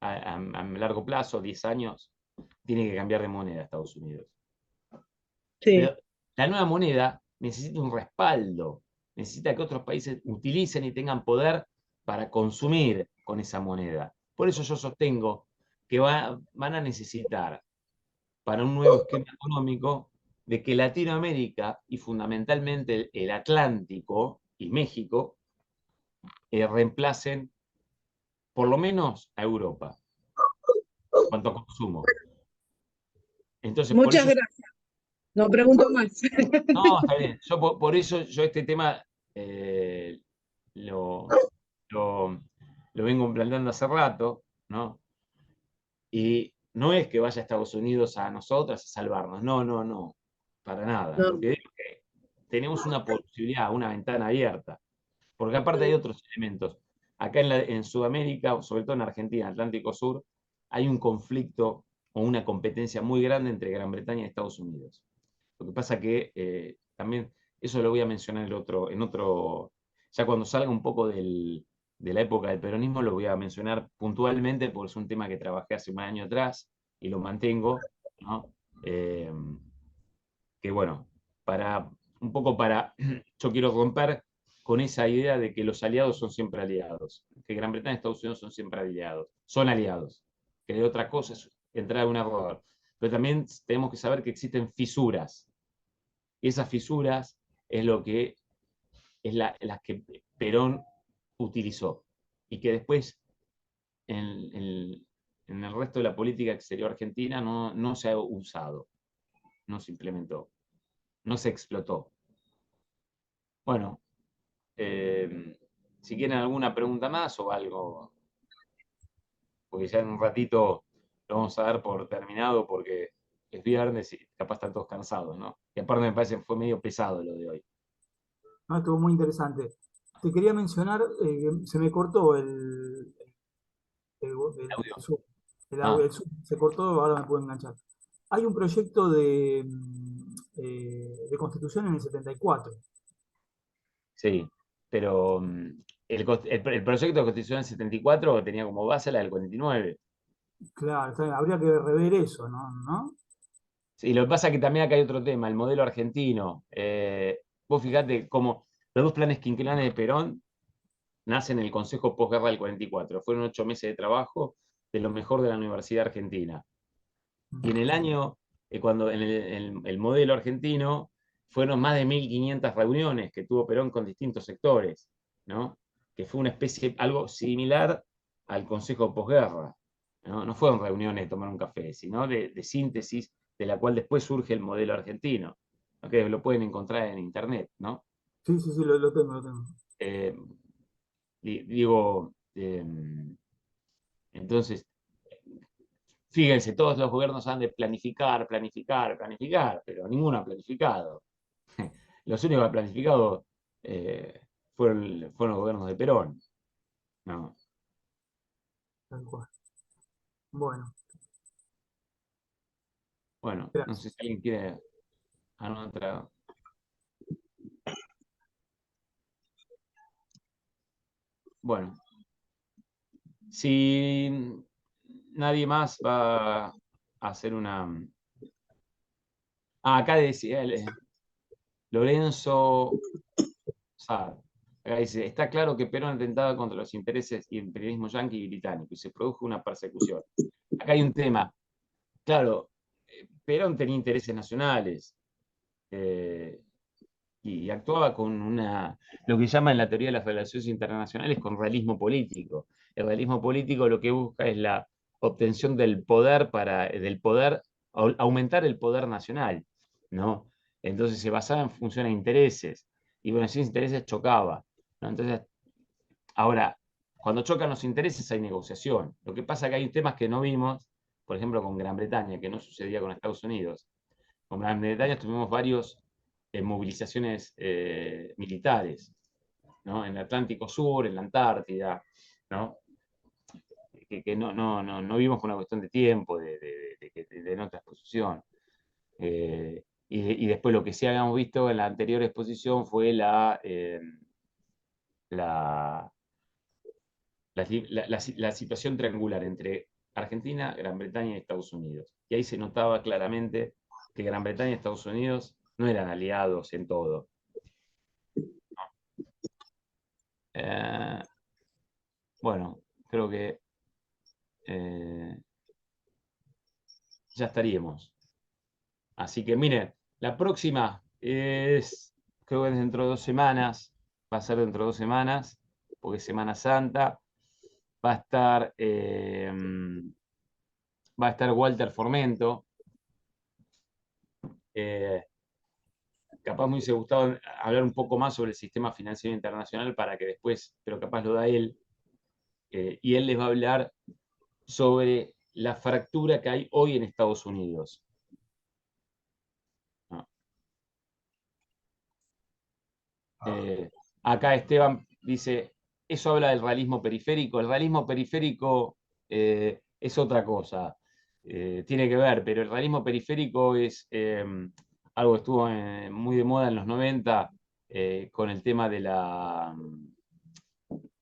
a largo plazo, 10 años, tiene que cambiar de moneda Estados Unidos. Sí, Pero la nueva moneda necesita un respaldo, necesita que otros países utilicen y tengan poder para consumir con esa moneda. Por eso yo sostengo que van a necesitar, para un nuevo esquema económico, de que Latinoamérica y fundamentalmente el Atlántico y México reemplacen por lo menos a Europa en cuanto a consumo. Entonces, por muchas eso gracias. No pregunto más. no, está bien. Yo por eso yo este tema eh, lo, lo- lo vengo planteando hace rato, ¿no? Y no es que vaya a Estados Unidos a nosotras a salvarnos, no, para nada. Lo No, que digo es que tenemos una posibilidad, una ventana abierta, porque aparte hay otros elementos. Acá en Sudamérica, o sobre todo en Argentina, Atlántico Sur, hay un conflicto o una competencia muy grande entre Gran Bretaña y Estados Unidos. Lo que pasa que también, eso lo voy a mencionar en otro, ya cuando salga un poco de la época del peronismo, lo voy a mencionar puntualmente porque es un tema que trabajé hace un año atrás y lo mantengo, ¿no? Eh, que bueno, un poco para, yo quiero romper con esa idea de que los aliados son siempre aliados, que Gran Bretaña y Estados Unidos son siempre aliados, son aliados, que de otra cosa es entrar en un error. Pero también tenemos que saber que existen fisuras, y esas fisuras es lo que es las que Perón utilizó y que después en el resto de la política exterior argentina no se ha usado, no se implementó, no se explotó. Bueno, si quieren alguna pregunta más o algo, porque ya en un ratito lo vamos a dar por terminado porque es viernes y capaz están todos cansados, ¿no? Y aparte me parece que fue medio pesado lo de hoy. No, estuvo muy interesante. Te quería mencionar, se me cortó el, Audio. el Zoom. Ah, El Zoom se cortó, ahora me puedo enganchar. Hay un proyecto de constitución en el 74. sí, pero el proyecto de Constitución del 74 tenía como base la del 49. Claro, habría que rever eso, ¿no? Sí, lo que pasa es que también acá hay otro tema, el modelo argentino. Vos fijate cómo los dos planes quinquenales de Perón nacen en el Consejo Posguerra del 44. Fueron 8 meses de trabajo de lo mejor de la Universidad Argentina. Y en el año, cuando en el modelo argentino, fueron más de 1.500 reuniones que tuvo Perón con distintos sectores, ¿no? Que fue una especie, algo similar al Consejo Posguerra. No fueron reuniones de tomar un café, sino de síntesis de la cual después surge el modelo argentino, ¿no? Que lo pueden encontrar en internet, ¿no? Sí, sí, sí, lo tengo, lo tengo. Eh, digo, entonces, fíjense, todos los gobiernos han de planificar, planificar, planificar, pero ninguno ha planificado. Los únicos que han planificado fueron los gobiernos de Perón. No. Tal cual. Bueno, Bueno, no sé gracias. si alguien quiere anotar. Bueno, si nadie más va a hacer una... Ah, acá decía Lorenzo Saad. Acá dice, está claro que Perón atentaba contra los intereses y el imperialismo yanqui y británico y se produjo una persecución. Acá hay un tema. Claro, Perón tenía intereses nacionales eh, y actuaba con lo que llaman en la teoría de las relaciones internacionales con realismo político. El realismo político lo que busca es la obtención del poder aumentar el poder nacional, ¿no? Entonces se basaba en función a intereses y bueno, esos intereses chocaba, ¿no? Entonces, ahora, cuando chocan los intereses hay negociación. Lo que pasa es que hay temas que no vimos, por ejemplo, con Gran Bretaña, que no sucedía con Estados Unidos. Con Gran Bretaña tuvimos varias movilizaciones militares, ¿no? En el Atlántico Sur, en la Antártida, ¿no? Que no vimos con una cuestión de tiempo, de nuestra exposición. Y después lo que sí habíamos visto en la anterior exposición fue la, la situación triangular entre Argentina, Gran Bretaña y Estados Unidos. Y ahí se notaba claramente que Gran Bretaña y Estados Unidos no eran aliados en todo. Bueno, creo que ya estaríamos. Así que miren, la próxima creo que es dentro de 2 semanas, va a ser dentro de 2 semanas, porque es Semana Santa. Va a estar, va a estar Walter Formento. Capaz me hubiese gustado hablar un poco más sobre el sistema financiero internacional para que después, pero capaz lo da él, y él les va a hablar sobre la fractura que hay hoy en Estados Unidos. ¿No? Acá Esteban dice, eso habla del realismo periférico. El realismo periférico es otra cosa, tiene que ver, pero el realismo periférico es algo que estuvo muy de moda en los 90 con el tema de las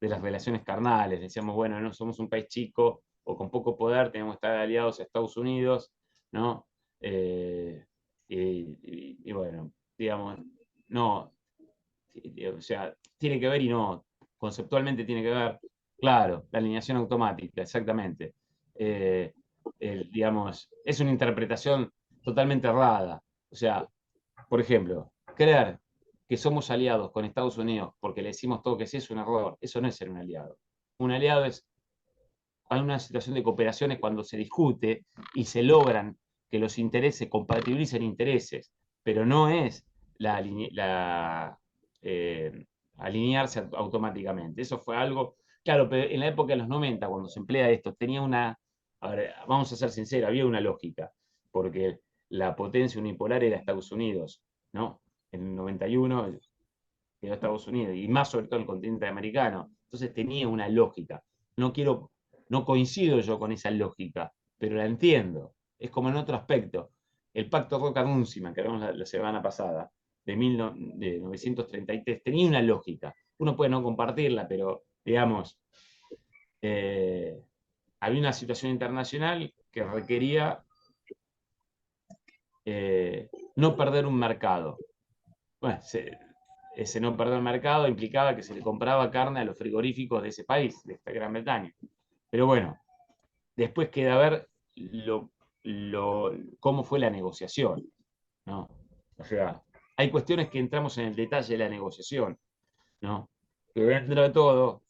relaciones carnales. Decíamos, bueno, no somos un país chico o con poco poder, tenemos que estar aliados a Estados Unidos, ¿no? Y bueno, digamos, no, o sea, tiene que ver y no, conceptualmente tiene que ver, claro, la alineación automática, exactamente. Digamos, es una interpretación totalmente errada. O sea, por ejemplo, creer que somos aliados con Estados Unidos porque le decimos todo que sí es un error. Eso no es ser un aliado. Un aliado es una situación de cooperación es cuando se discute y se logran que los intereses compatibilicen intereses, pero no es la alinearse automáticamente. Eso fue algo, claro, pero en la época de los 90, cuando se emplea esto, tenía una, a ver, vamos a ser sinceros, había una lógica, porque la potencia unipolar era Estados Unidos, ¿no? En el 91 quedó Estados Unidos, y más sobre todo el continente americano. Entonces tenía una lógica. No coincido yo con esa lógica, pero la entiendo. Es como en otro aspecto. El pacto Roca-Runciman, que hablamos la semana pasada, de 1933, tenía una lógica. Uno puede no compartirla, pero, digamos, había una situación internacional que requería no perder un mercado. Bueno, ese no perder el mercado implicaba que se le compraba carne a los frigoríficos de ese país, de esta Gran Bretaña. Pero bueno, después queda ver cómo fue la negociación, ¿no? O sea, hay cuestiones que entramos en el detalle de la negociación, ¿no? Que dentro de todo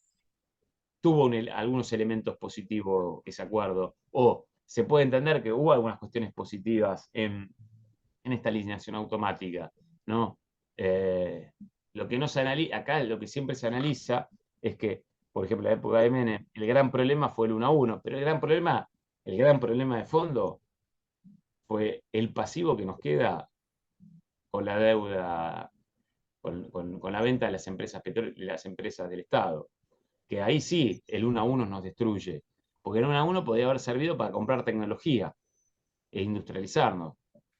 tuvo algunos elementos positivos ese acuerdo, o se puede entender que hubo algunas cuestiones positivas en esta alineación automática, ¿no? Lo que no se analiza, acá lo que siempre se analiza es que, por ejemplo, en la época de Menem, el gran problema fue el 1-1, pero el gran problema de fondo fue el pasivo que nos queda con la deuda, con la venta de las empresas las empresas del Estado. Que ahí sí, el 1-1 nos destruye. Porque el 1-1 podría haber servido para comprar tecnología e industrializarnos.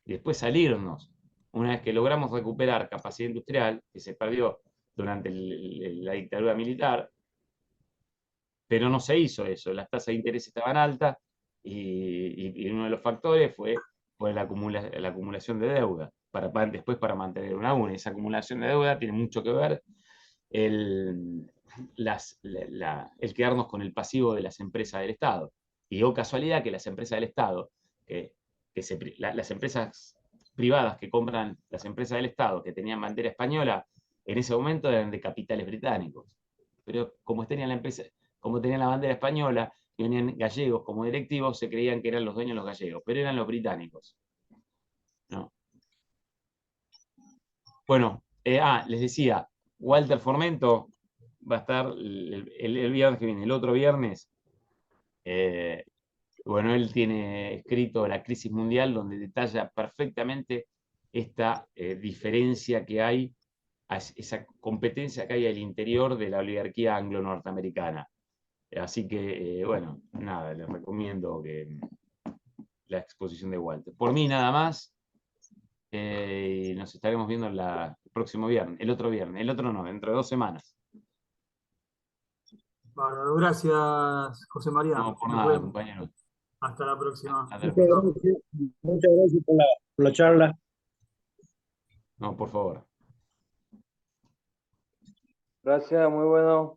Y después salirnos. Una vez que logramos recuperar capacidad industrial, que se perdió durante la dictadura militar, pero no se hizo eso. Las tasas de interés estaban altas y uno de los factores fue la acumulación de deuda, después para mantener una UNE. Esa acumulación de deuda tiene mucho que ver el quedarnos con el pasivo de las empresas del Estado. Y dio casualidad que las empresas del Estado, las empresas privadas que compran las empresas del Estado, que tenían bandera española, en ese momento eran de capitales británicos. Pero como tenían la bandera española, y venían gallegos como directivos, se creían que eran los dueños los gallegos, pero eran los británicos. ¿No? Bueno, les decía, Walter Formento va a estar el viernes que viene, el otro viernes. Bueno, él tiene escrito La crisis mundial, donde detalla perfectamente esta diferencia que hay, esa competencia que hay al interior de la oligarquía anglo-norteamericana. Así que, bueno, nada, les recomiendo la exposición de Walter. Por mí nada más, nos estaremos viendo el próximo viernes, el otro viernes, el otro no, dentro de 2 semanas. Bárbaro, gracias, José María. No, por Nos nada, vemos. compañero. Hasta la próxima. Hasta la Muchas próxima. gracias, muchas gracias por la charla. No, por favor. Gracias, muy bueno.